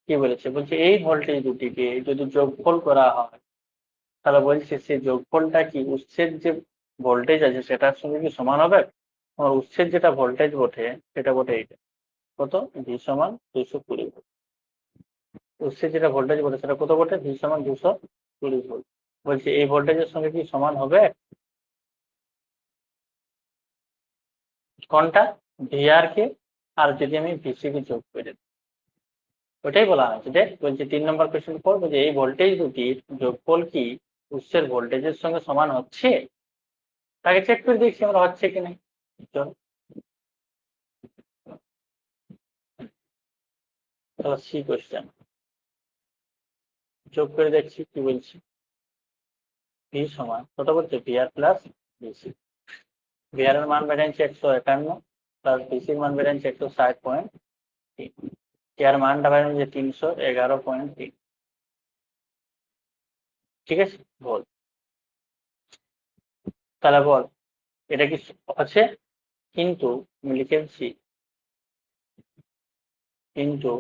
কি বলেছে, বলছে এই ভোল্টেজ দুটিকে যদি যোগফল করা হয়, তাহলে বলছে সেই যোগফলটা কি উৎসের যে ভোল্টেজ আছে সেটার সঙ্গে কি সমান হবে। আমার উৎসের যেটা ভোল্টেজ বটে সেটা বটে এইটা, কত ভি সমান 220 ভোল্ট। উৎসের যেটা ভোল্টেজ বটে সেটা কত বটে, ভি সমান 220 ভোল্ট। বলছে এই ভোল্টেজের সঙ্গে কি সমান হবে কোনটা, ভিআর কে আর যদি আমি ভিসি কে যোগ করে দিই, ওটাই বলা হয়েছে। দেখ বলছে 3 নম্বর কোয়েশ্চেন পর বলছে এই ভোল্টেজ দুটির যোগফল কি উৎসের ভোল্টেজের সঙ্গে সমান হচ্ছে, তাকে চেক করে দেখছি আমরা হচ্ছে কি নাই। চল তাহলে সি কোয়েশ্চেন যোগ করে দেখছি কি বলছি। ভি সমান কত বলছে, ভিআর প্লাস ভিসি। ভিআর এর মান বেড়েছে 151 প্লাস ভিসির মান বেড়েছে 160.3, এর মানটা বেড়েছে 311.3। ঠিক আছে, বল তাহলে বল এটা কি আছে, কিন্তু আমি লিখেছি কিন্তু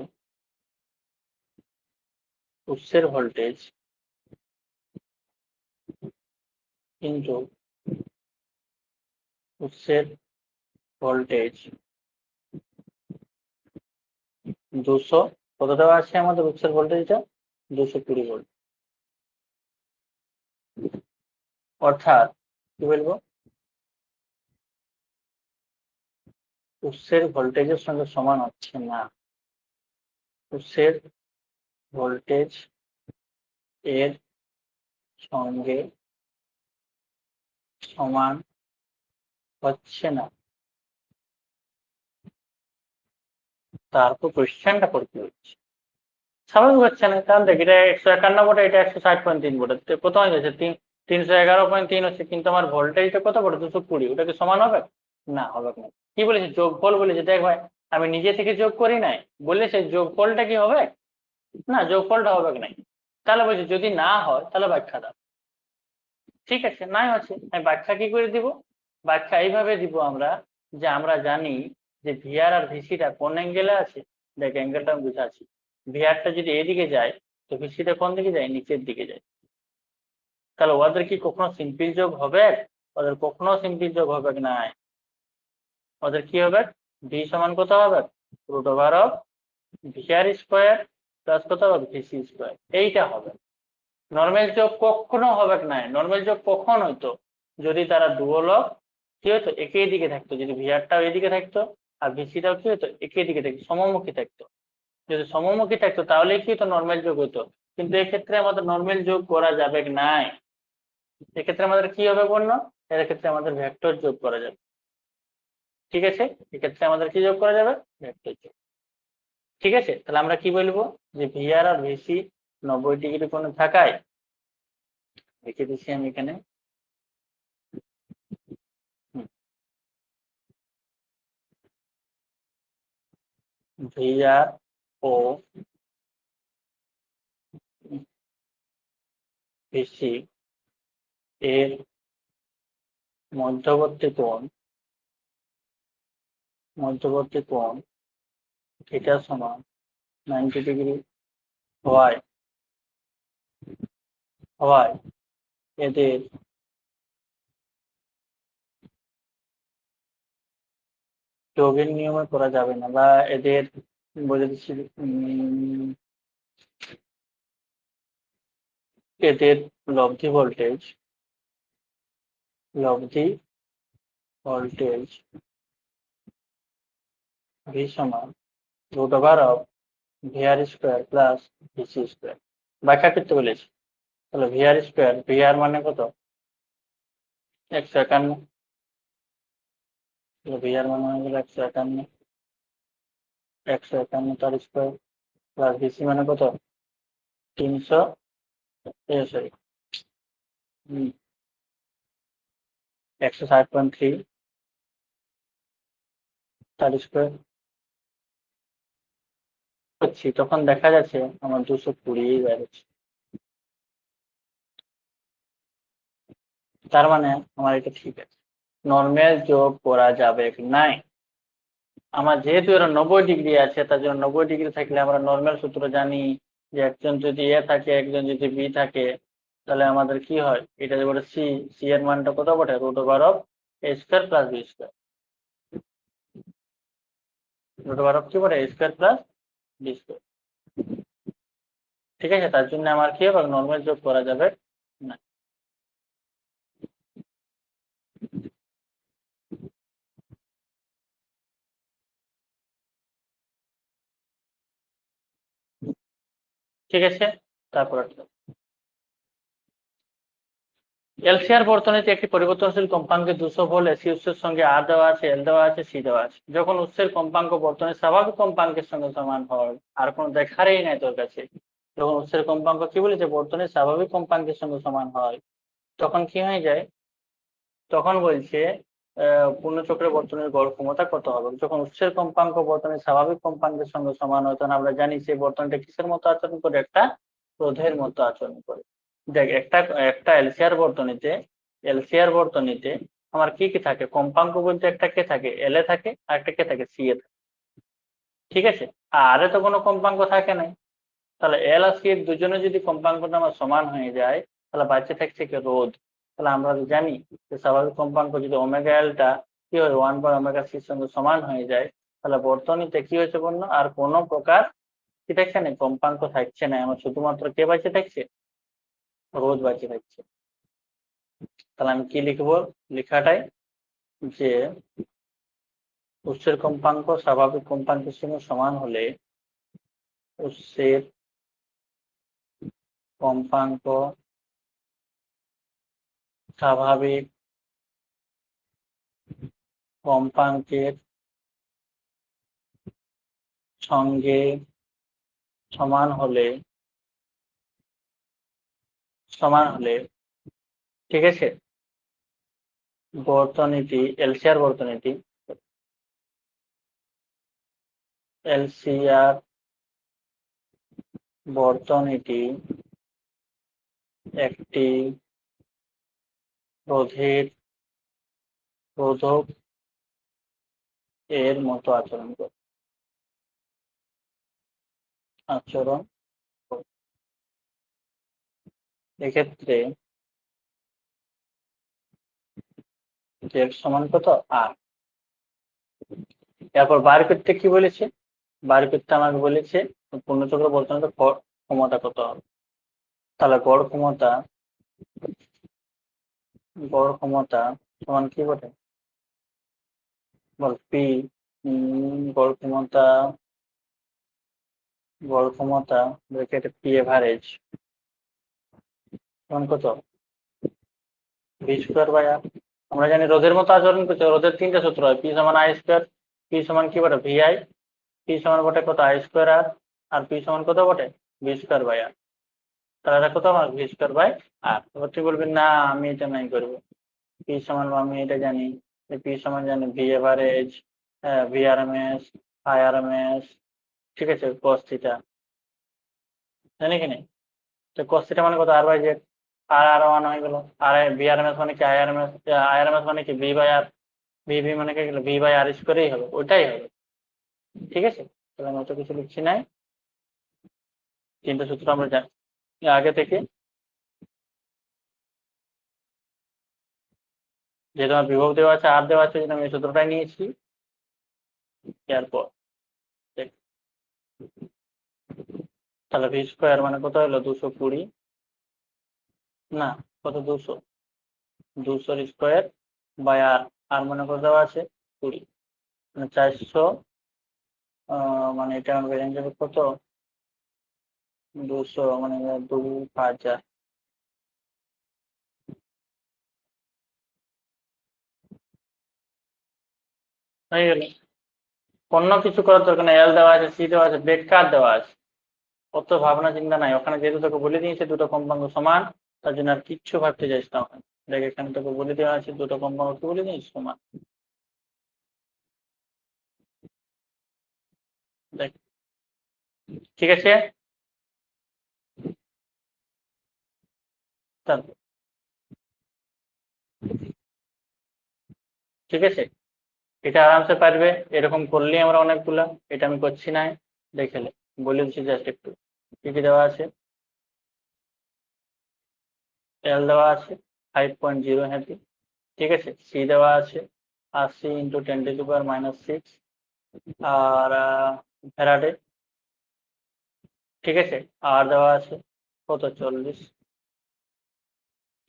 উৎসের ভোল্টেজ কিন্তু উৎসের ভোল্টেজ 200, কত দেওয়া আছে আমাদের উৎসের ভোল্টেজটা 220 ভোল্ট। অর্থাৎ কি বলবো, উৎসের ভোল্টেজের সঙ্গে সমান হচ্ছে না। উৎসের ভোল্টেজ এর সঙ্গে সমান হচ্ছে না, তারপর কোশ্চেনটা করতে হচ্ছে। স্বাভাবিক হচ্ছে না, কারণ দেখ এটা 151 ভোল্ট, এটা 160.3 ভোল্ট, প্রথমে গেছে 311.3 হচ্ছে, কিন্তু আমার ভোল্টেজটা কত ভোল্ট 220, ওটা কি সমান হবে? না, হবে না। কি বলেছে? যোগফল বলেছে। দেখ ভাই, আমি নিজে থেকে যোগ করি নাই, বললে সেই যোগফলটা কি হবে? না, যোগফলটা হবে না। তাহলে বলছি যদি না হয় তাহলে ব্যাখ্যা দাও। ঠিক আছে, নাই হচ্ছে, আমি ব্যাখ্যা কি করে দিব? ব্যাখ্যা এইভাবে দিব আমরা, যে আমরা জানি যে ভিআর আর ভিসিটা কোন অ্যাঙ্গেলে আছে। দেখ অ্যাঙ্গেলটা আমি বুঝাচ্ছি। ভিআরটা যদি এদিকে যায় তো ভিসিটা কোন দিকে যায়? নিচের দিকে যায়। তাহলে ওদের কি কখনো সিম্পল যোগ হবে? ওদের কখনো সিম্পল যোগ হবে না। ওদের কি হবে? ভি সমান কত হবে? Root over of VR square plus কত হবে? VC square. এইটা হবে। নর্মাল যোগ কখনো হবে না। নর্মাল যোগ কখন হইতো? যদি তারা ডুয়ালক কি হতো? একই দিকে থাকতো। যদি ভিআরটাও এদিকে থাকতো আর ভিসিটাও কি হতো? একই দিকে থাকতো, সমমুখী থাকতো। যদি সমমুখী থাকতো তাহলে কি হতো? নর্মাল যোগ হতো। কিন্তু এক্ষেত্রে আমাদের নর্মাল যোগ করা যাবে নাই। এক্ষেত্রে আমাদের কি হবে বন্য? এর ক্ষেত্রে আমাদের ভেক্টর যোগ করা যাবে। ঠিক আছে, এক্ষেত্রে আমাদের কি যোগ করা যাবে? ভেক্টর যোগ। ঠিক আছে, তাহলে আমরা কি বলবো, যে ভিআর আর ভিসি 90 ডিগ্রি কোণে থাকায়, লিখে দিচ্ছি আমি এখানে, ভিআর ও ভিসি এর মধ্যবর্তী কোণ থিটা সমান 90 ডিগ্রি হওয়ায় এদের যোগের নিয়মে করা যাবে না, বা এদের বলে দিচ্ছি, এদের লব্ধি ভোল্টেজ ভি সমান root over of VR square plus VC square. ব্যাখ্যা করতে বলেছি। তাহলে ভিআর স্কোয়ার, ভিআর মানে কত? 151। ভিআর মানে হয়ে গেল 151 তার স্কোয়ার প্লাস ভিসি মানে কত? 300, সরি 160.3 তার স্কোয়ার করছি, তখন দেখা যাচ্ছে আমার 220 বেরোচ্ছে। তার মানে আমার এটা ঠিক আছে, নর্মাল যোগ করা যাবে নাই। আমার যেহেতু এরা 90 ডিগ্রি আছে, তার জন্য 90 ডিগ্রি থাকলে আমরা নর্মাল সূত্র জানি, যে একজন যদি এ থাকে একজন যদি বি থাকে, তাহলে আমাদের কি হয়? এটা যে বলে সি, সি এর মানটা কত বটে? Root over of A square plus B square. Root over of কি বটে? A square plus B square. ঠিক আছে, তার জন্য আমার কি হবে? নর্মাল যোগ করা যাবে না। ঠিক আছে, তারপর এলসিআর বর্তনীতে একটি পরিবর্তনশীল কম্পাঙ্কে 200 ভোল্ট এসি উৎসের সঙ্গে আর দেওয়া আছে, এল দেওয়া আছে, সি দেওয়া আছে। যখন উৎসের কম্পাঙ্ক বর্তনীর স্বাভাবিক কম্পাঙ্কের সঙ্গে সমান হয়, আর কোনো দেখারই নাই তোর কাছে, যখন উৎসের কম্পাঙ্ক কি বলেছে? বর্তনীর স্বাভাবিক কম্পাঙ্কের সঙ্গে সমান হয়, তখন কি হয়ে যায়? তখন বলছে পূর্ণচক্রের বর্তনীর গড় ক্ষমতা কত হবে? যখন উৎসের কম্পাঙ্ক বর্তনীর স্বাভাবিক কম্পাঙ্কের সঙ্গে সমান হয়, তখন আমরা জানি সেই বর্তনীটা কিসের মতো আচরণ করে? একটা রোধের মতো আচরণ করে। দেখ, একটা এলসিআর বর্তনীতে আমার কি কি থাকে? কম্পাঙ্ক বলতে একটা কে থাকে? এল এ থাকে, আর একটা কে থাকে? সি এ থাকে। ঠিক আছে, আর এ তো কোনো কম্পাঙ্ক থাকে নাই। তাহলে এল আর সি এর দুজনে যদি কম্পাঙ্কটা আমার সমান হয়ে যায় তাহলে বাঁচে থাকছে কি রোধ। তাহলে আমরা জানি যে স্বাভাবিক কম্পাঙ্ক যদি ওমেগা এলটা কি হয় 1/ওমেগা সির সঙ্গে সমান হয়ে যায় তাহলে বর্তনীতে কি হয়েছে বলুন, আর কোনো প্রকার কি থাকছে না, কম্পাঙ্ক থাকছে না, আমার শুধুমাত্র কে বাঁচে থাকছে, রোধ বাঁচে থাকছে। তাহলে আমি কি লিখবো, লেখাটাই যে উৎসের কম্পাঙ্ক স্বাভাবিক কম্পাঙ্কের সঙ্গে সমান হলে উৎসের কম্পাঙ্ক স্বাভাবিক কম্পাঙ্কের সঙ্গে সমান হলে ঠিক আছে বর্তনীটি এলসিআর বর্তনীটি একটি রোধক এর মতো আচরণ করে। এক্ষেত্রে জেড সমান কত, আর। এরপর বার করতে কি বলেছে, বার করতে আমাকে বলেছে পূর্ণচক্র বর্তনীতে গড় ক্ষমতা কত হবে। তাহলে গড় ক্ষমতা সমান কি বটে, বল পি। গড় ক্ষমতা ব্র্যাকেটে পি এভারেজ সমান কত, ভি স্কোয়ার বাই আর। আমরা জানি রোধের মতো আচরণ করছে, রোধের তিনটা সূত্র হয়, পি সমান আই স্কোয়ার, পি সমান কি বটে ভি আই, পি সমান বটে কত আই স্কোয়ার আর, আর পি সমান কত বটে ভি স্কোয়ার বাই আর। তাহলে এটা কত আমার ভি স্কোয়ার বাই আর। এবার তুই বলবি না আমি এটা নাই করবো, পি সমান আমি এটা জানি, পি সমান জানি V average, V R M S, I R M S, ঠিক আছে কস থিটা, জানি কি নেই। তো কস থিটা মানে কত আর বাই জেড, আর আর ওয়ান হয়ে গেল, আর ভি আর এম এস মানে কি I R M S, I R M S মানে কি V by R, V V মানে কি গেল ভি বাই আর স্কোয়ারই হবে, ওইটাই হবে। ঠিক আছে, তাহলে আমি অত কিছু লিখছি নাই, তিনটা সূত্র আমরা জানি আগে থেকে, যেহেতু আমার বিভব দেওয়া আছে আর দেওয়া আছে, আমি এই সূত্রটাই নিয়েছি। এরপর তাহলে ভি স্কোয়ার মানে কত হলো 220, না কত 200 স্কোয়ার বাই আর, আর মানে কত দেওয়া আছে 20, মানে 400, মানে এটা আমার বেরিয়ে যাবে কত 200 মানে 2000 হয়ে গেল। অন্য কিছু করার দরকার নেই, এল দেওয়া আছে, সি দেওয়া আছে, বেকার দেওয়া আছে, অত ভাবনা চিন্তা নাই। ওখানে যেহেতু তোকে বলে দিয়েছে দুটো কম্পাঙ্ক সমান, তার জন্য আর কিচ্ছু ভাবতে যাইস না ওখানে। দেখ এখানে তোকে বলে দেওয়া আছে দুটো কম্পাঙ্ক বলে দিয়েছি সমান, দেখ ঠিক আছে। তারপর ঠিক আছে, এটা আরামসে পারবে, এরকম করলেই আমরা অনেকগুলা, এটা আমি করছি না, দেখে বলে দিচ্ছি জাস্ট একটু কি কি দেওয়া আছে। এল দেওয়া আছে 5.0 হ্যাপি, ঠিক আছে, সি দেওয়া আছে 80 × 10⁻⁶, আর ফ্যারাডে, ঠিক আছে, আর দেওয়া আছে কত 40,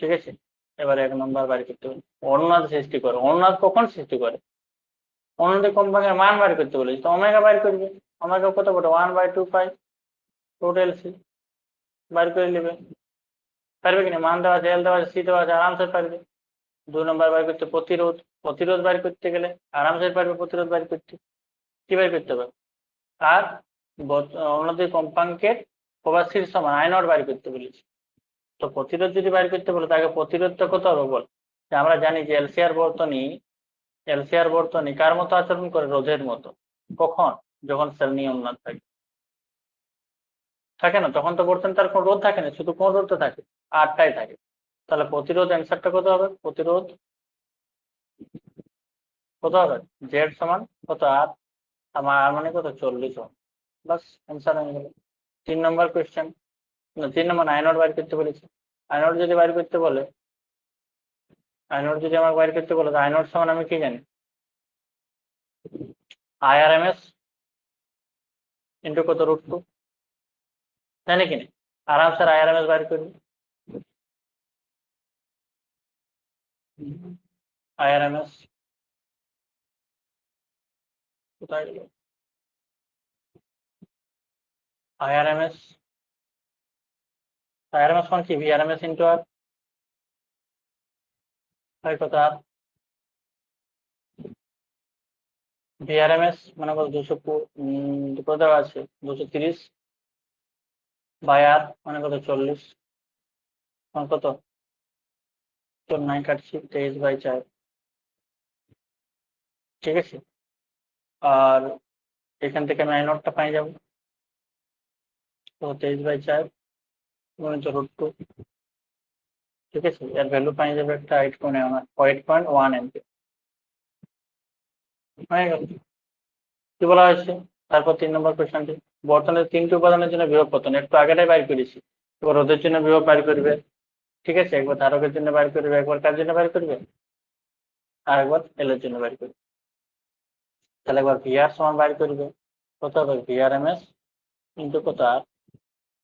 ঠিক আছে। এবার 1 নম্বর বাড়ি করতে হবে, অনুনাদ সৃষ্টি করে। অনুনাদ কখন সৃষ্টি করে, অনুনাদের কম্পাঙ্কের মান বাড়ি করতে বলেছি, তো ওমেগা বাড়ি করবে, ওমেগা কত বটে 1/2π টোটাল সি, বাড়ি করে নেবে, পারবে কিনা, মান দেওয়া আছে, এল দেওয়া আছে, সি দেওয়া আছে, আরামসে পারবে। 2 নম্বর বাড়ি করতে প্রতিরোধ, প্রতিরোধ বাড়ি করতে গেলে আরামসে পারবে, প্রতিরোধ বাড়ি করতে কি বাড়ি করতে হবে, আর অনুনাদের কম্পাঙ্কের প্রবাসীর সমান আই নট বাড়ি করতে বলেছি। তো প্রতিরোধ যদি বাইর করতে বলে তাকে প্রতিরোধটা কত হবে বল, যে আমরা জানি যে এলসিআর বর্তনী কার মতো আচরণ করে, রোধের মতো। কখন, যখন শ্রেণী অনুনাদ থাকে, থাকে না তখন তো বর্তনী তার কোন রোধ থাকে না, শুধু কোন রোধটা থাকে, আরটাই থাকে। তাহলে প্রতিরোধ অ্যান্সারটা কত হবে, প্রতিরোধ কত হবে, জেড সমান কত আর, আমার আর মানে কত 40 বাস অ্যান্সার হয়ে গেল। 3 নম্বর কোশ্চেন, না 3 নম্বর আই0 বাইর করতে বলেছে। আই0 যদি বাইর করতে বলে, আই0 যদি আমাকে বাইর করতে বলে, আই0 সমান আমি কি জানি, IRMS ইন্টু কত √2, জানি কিনা, আরামসে IRMS বাইর করি। IRMS কোথায় গেল, IRMS মান কি, VRMS ইন্টু আর কত, আর VRMS মানে কত 200 কত দেওয়া আছে 230 বাই আর মানে কত 40, মানে কত 9 কাটছি 23/4, ঠিক আছে। আর এখান থেকে আমি আই0টা পাই যাবো, তো 23/4 গুণিত √2, ঠিক আছে। এর ভ্যালু পাই যাবে একটা 8.1 এমপি, হয়ে গেল। কি বলা হয়েছে তারপর 3 নম্বর কোশ্চেনটি, বর্তনের 3টি উপাদানের জন্য বিভব কত, একটু আগেটাই বাইর করেছি। এবার রোদের জন্য বিভব বাইর করবে, ঠিক আছে। একবার ধারকের জন্য বাইর করবে, একবার কার জন্য বাইর করবে, আর একবার এল এর জন্য বাইর করবে। তাহলে একবার ভিআর সমান বাইর করবে, কত হবে VRMS ইন্টু কত আর,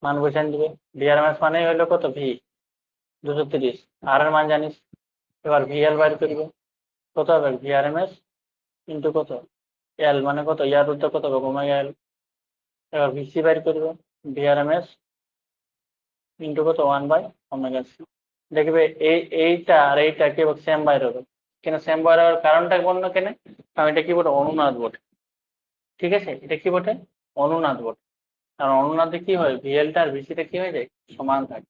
মান বসান দিবে। VRMS মানে হলো কত ভি 230, আর এর মান জানিস। এবার VL বাইর করবে, কত হবে VRMS ইন্টু কত এল, মানে কত ইয়ার রুদ্র কত হবে ওমেগা এল। এবার VC বাইর করবে, VRMS ইন্টু কত 1/ωc। দেখবে এইটা আর এইটা কি সেম বাইর হবে, কেন সেম বাইর হওয়ার কারণটা বললো কেন, কারণ এটা কি বটে অনুনাদ বটে, ঠিক আছে। এটা কি বটে অনুনাদ বটে, কারণ অনুনাদে কি হয় ভিএলটা আর ভিসিটা কি হয়ে যায় সমান থাকে,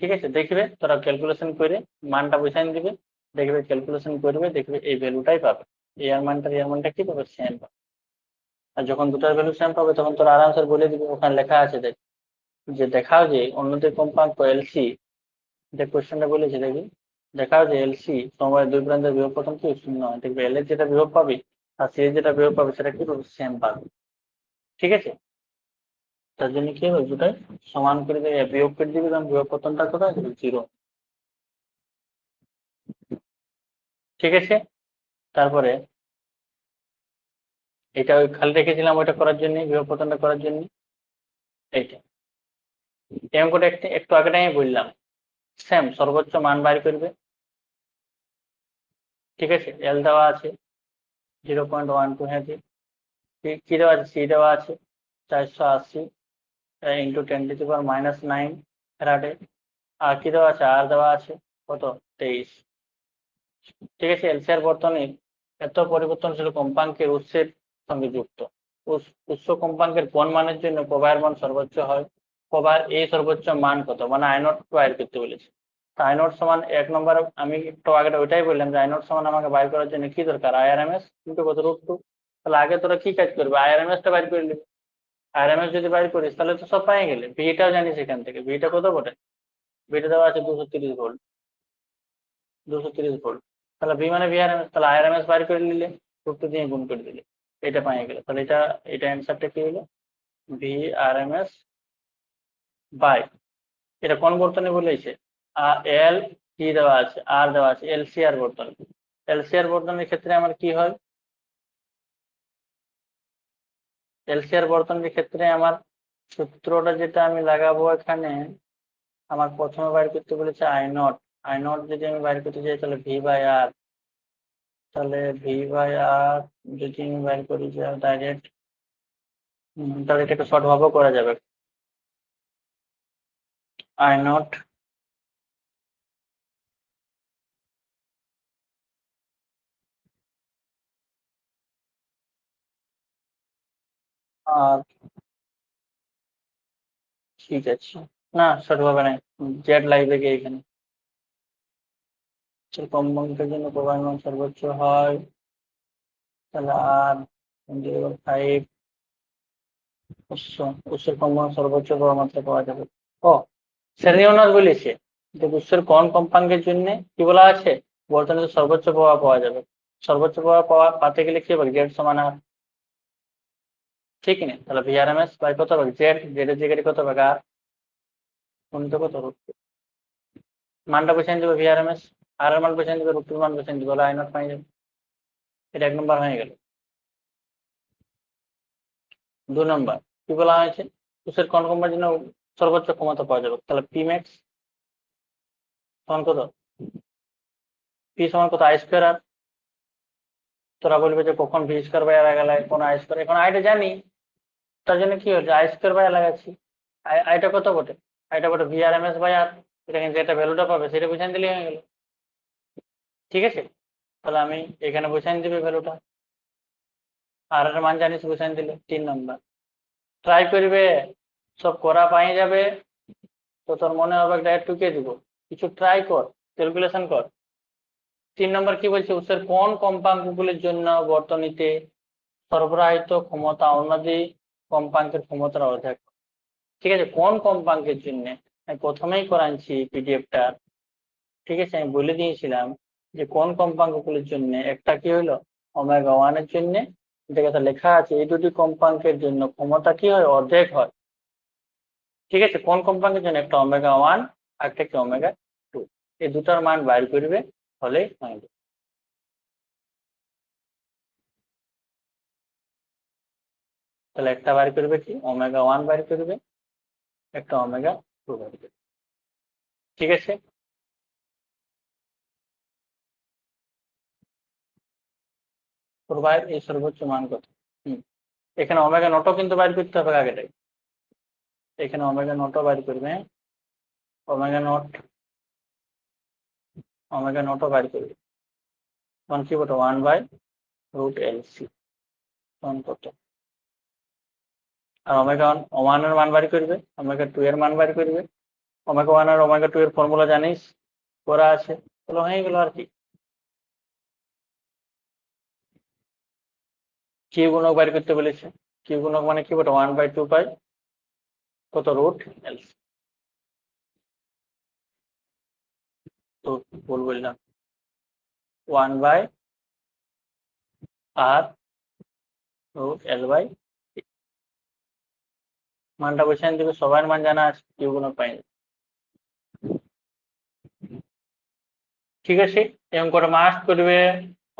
ঠিক আছে। দেখবে তোরা ক্যালকুলেশন করে মানটা বসাই দিবে, দেখবে ক্যালকুলেশন করবে, দেখবে এই ভ্যালুটাই পাবে, এর মানটা কি পাবে সেম পাবে। আর যখন দুটার ভ্যালু সেম পাবে তখন তোরা আরামসে বলে দিবে, ওখানে লেখা আছে দেখ, যে দেখাও যে অন্যদের কম্পাঙ্ক এলসি, যে কোশ্চেনটা বলেছে দেখি, দেখাও যে এলসি সমবায় দুই প্রান্তের বিভব প্রথম কি 0 হয়, দেখবে এল এর যেটা বিভব পাবে আর সি এর যেটা বিভব পাবে সেটা কি পাবে সেম পাবে, ঠিক আছে। তার জন্য কি হবে দুটাই সমান করে দেবে, বিয়োগ করে দিবে, কারণ বিভব প্রথমটা কোথায় 0, ঠিক আছে। তারপরে এটা ওই খালি রেখেছিলাম ওইটা করার জন্য, বিভব প্রথমটা করার জন্য এইটা এম করে একটু আগেটাই আমি বললাম, সেম সর্বোচ্চ মান বাইর করবে, ঠিক আছে। এল দেওয়া আছে 0.12, হ্যাঁ কি দেওয়া আছে, সি দেওয়া আছে 480 ইন্টু 10⁻⁹ ফ্যারাডে, আর কি দেওয়া আছে আর দেওয়া আছে কত 23, ঠিক আছে। এলসিআর বর্তনীর এত পরিবর্তনশীল কম্পাঙ্কের উৎসের সঙ্গে যুক্ত, উৎস কম্পাঙ্কের কোন মানের জন্য প্রবাহের মান সর্বোচ্চ হয়, প্রবাহের এই সর্বোচ্চ মান কত, মানে I0 বাইর করতে বলেছে। I0 সমান 1 নম্বর, আমি একটু আগে ওইটাই বললাম যে I0 সমান আমাকে বাইর করার জন্য কি দরকার IRMS কিন্তু কত √2। তাহলে আগে তোরা কি কাজ করবে, IRMS টা বাইর করে নিবি। IRMS যদি বাইর করিস তাহলে তো সব পাই গেলে, ভিটাও জানিস এখান থেকে, ভিটা কত বটে, ভিটা দেওয়া আছে 230 ভোল্ট, 230 ভোল্ট। তাহলে ভি মানে VRMS, তাহলে IRMS বাইর করে নিলে √2 দিয়ে গুণ করে দিলে এটা পাই গেল। তাহলে এটা অ্যান্সারটা কি হলো VRMS বাই, এটা কোন বর্তনী বলেছে এল কি দেওয়া আছে আর দেওয়া আছে, এলসিআর বর্তনী। এলসিআর বর্তনীর ক্ষেত্রে আমার কি হয়, এলসিআর বর্তনীর ক্ষেত্রে আমার সূত্রটা যেটা আমি লাগাবো এখানে, আমার প্রথমে বাইর করতে বলেছে I0 যদি আমি বাইর করতে চাই তাহলে V/R, তাহলে V/R যদি আমি বাইর করি যে ডাইরেক্ট, তাহলে এটা একটু শর্ট ভাবেও করা যাবে, I0 আর, ঠিক আছে, না শর্ট ভাবে নাই, জেড লাগবে কি এখানে, কম্পাঙ্কের জন্য প্রবাহের মান সর্বোচ্চ হয়, তাহলে আর 5 উৎসের কম্পাঙ্ক সর্বোচ্চ প্রবাহ মাত্রা পাওয়া যাবে। ও শ্রেণী ওনার বলেছে যে উৎসের কোন কম্পাঙ্কের জন্য কি বলা আছে বর্তমানে সর্বোচ্চ প্রবাহ পাওয়া যাবে, সর্বোচ্চ প্রবাহ পাতে গেলে কি হবে জেড সমান আর, ঠিক না? তাহলে ভিআরএমএস বাই কত হবে জেড, জেড এর জায়গায় কত হবে আর গুণিত কত রুট টু। মানটা বসিয়ে দেবো ভিআরএমএস, আর এর মান বসিয়ে দেবো, রুট টুর মান বসিয়ে দেবো, আই নট পাই যাবে। এটা 1 নম্বর হয়ে গেল। 2 নম্বর কি বলা হয়েছে, কোষের কোন কম্পাঙ্কের জন্য সর্বোচ্চ ক্ষমতা পাওয়া যাবে, তাহলে পি ম্যাক্স সমান কত, পি সমান কত আই স্কয়ার। আর তোরা বলবে যে কখন ভি স্কয়ার বাই আর লাগালে কোন আই স্কয়ার, এখন আইটা জানি, তার জন্য কি হচ্ছে আই স্কয়ার বাই আর লাগাচ্ছি। আইটা কত বটে, আইটা বটে ভিআরএমএস বাই আর, এটা কিন্তু যেটা ভ্যালুটা পাবে সেটা বুঝাই দিলেই হয়ে গেল। ঠিক আছে, তাহলে আমি এখানে বুঝাই দিবে ভ্যালুটা, আর এর মান জানিস বুঝাই দিলে। 3 নম্বর ট্রাই করবে, সব করা পাই যাবে তো তোর মনে হবে ডাইরেক্ট টুকে দিব, কিছু ট্রাই কর, ক্যালকুলেশন কর। 3 নম্বর কি বলছে, উৎসের কোন কম্পাঙ্কগুলির জন্য বর্তনীতে সরবরাহিত ক্ষমতা অন্যান্য কম্পাঙ্কের ক্ষমতার অর্ধেক। ঠিক আছে, কোন কম্পাঙ্কের জন্য আমি প্রথমেই করাচ্ছি পিডিএফটা। ঠিক আছে, আমি বলে দিয়েছিলাম যে কোন কম্পাঙ্কগুলির জন্য, একটা কি হলো ওমেগা 1 এর জন্য, যেটা লেখা আছে এই দুটি কম্পাঙ্কের জন্য ক্ষমতা কি হয় অর্ধেক হয়। ঠিক আছে, কোন কম্পাঙ্কের জন্য, একটা ওমেগা 1 আর একটা কি ওমেগা 2, এই দুটার মান বাইর করবে হলেই হয়ে যাবে। তাহলে একটা বাইর করবে কি ওমেগা 1 বাইর করবে, একটা ওমেগা 2 বাইর করবে। ঠিক আছে, প্রোভাইড এই সর্বোচ্চ মান কত। এখানে ওমেগা নটও কিন্তু বাইর করতে হবে আগেটাই, এখানে ওমেগা নটও বাইর করবে, ওমেগা নট, ওমেগা নটও বাইর করবে, তখন কি বলতো 1 বাই রুট এল সি তখন কত। আর ওমেগা 1 এর মান বাইর করবে, ওমেগা 2 এর মান বাইর করবে, ওমেগা 1 আর ওমেগা 2 এর ফর্মুলা জানিস করা আছে, তাহলে হয়ে গেল। আর কি কিউ গুণক বাইর করতে বলেছে, কিউ গুণক মানে কি বলতো 1 বাই 2 পাই কত রুট এল সি, তো ভুল বললাম 1 বাই আর রুট এল বাই, মানটা বসিয়ে দেবে, সবার মান জানা আছে, কিউ গুণক পাই। ঠিক আছে, এই অঙ্কটা মাস্ট করবে,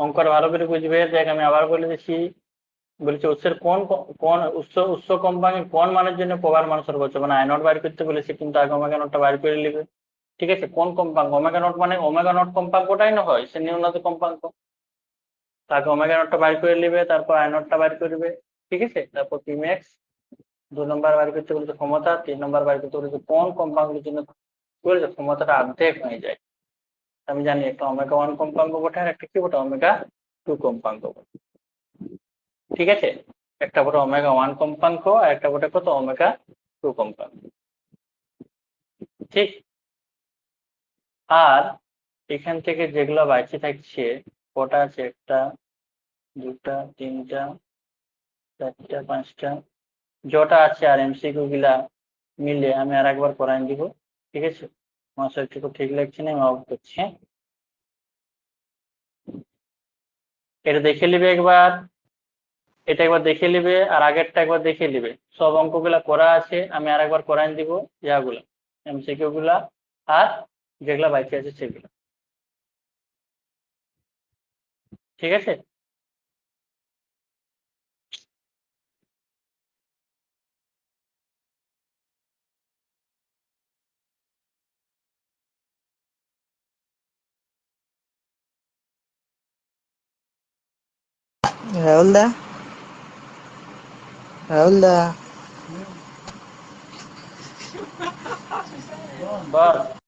অঙ্কটা ভালো করে বুঝবে। দেখ আমি আবার বলে দিচ্ছি, বলেছে উৎসের কোন কোন উৎস কম্পাঙ্কের কোন মানের জন্য প্রভার মান সর্বোচ্চ, মানে আই নট বাইর করতে বলেছে, কিন্তু আগে ওমেগা নটটা বাইর করে নেবে। ঠিক আছে, কোন কম্পাঙ্ক, ওমেগা নট মানে ওমেগা নট কম্পাঙ্কটাই না হয় সে নিম্নত কম্পাঙ্ক, তাকে ওমেগা নটটা বাইর করে নেবে, তারপর আই নটটা বাইর করবে। ঠিক আছে, তারপর পি ম্যাক্স 2 নম্বর বাইর করতে বলেছে ক্ষমতা, 3 নম্বর বাইর করতে বলেছে কোন কম্পাঙ্কের জন্য করেছে ক্ষমতাটা অর্ধেক হয়ে যায়। আমি জানি একটা ওমেগা 1 কম্পাঙ্ক বটে আর একটা কি বটে ওমেগা 2 কম্পাঙ্ক বটে। ঠিক আছে, একটা বটে ওমেগা 1 কম্পাঙ্ক আর একটা বটে কত ওমেগা 2 কম্পাঙ্ক। ঠিক, আর এখান থেকে যেগুলো বাঁচে থাকছে কটা আছে, একটা দুটা তিনটা চারটা পাঁচটা, যটা আছে আর এমসিকিউ গুলা মিলে আমি আর একবার করাই দিব। ঠিক আছে, আমার শরীরটা ঠিক লাগছে না, আমি অফ করছি। হ্যাঁ, এটা দেখে নিবে একবার, এটা একবার দেখে নিবে আর আগেরটা একবার দেখে নিবে, সব অঙ্কগুলা করা আছে, আমি আর একবার করাই দিব ইয়াগুলা এমসিকিউ গুলা আর যেগুলা বাকি আছে সেগুলো। ঠিক আছে, রাহুল দা, রাহুল দা। বস।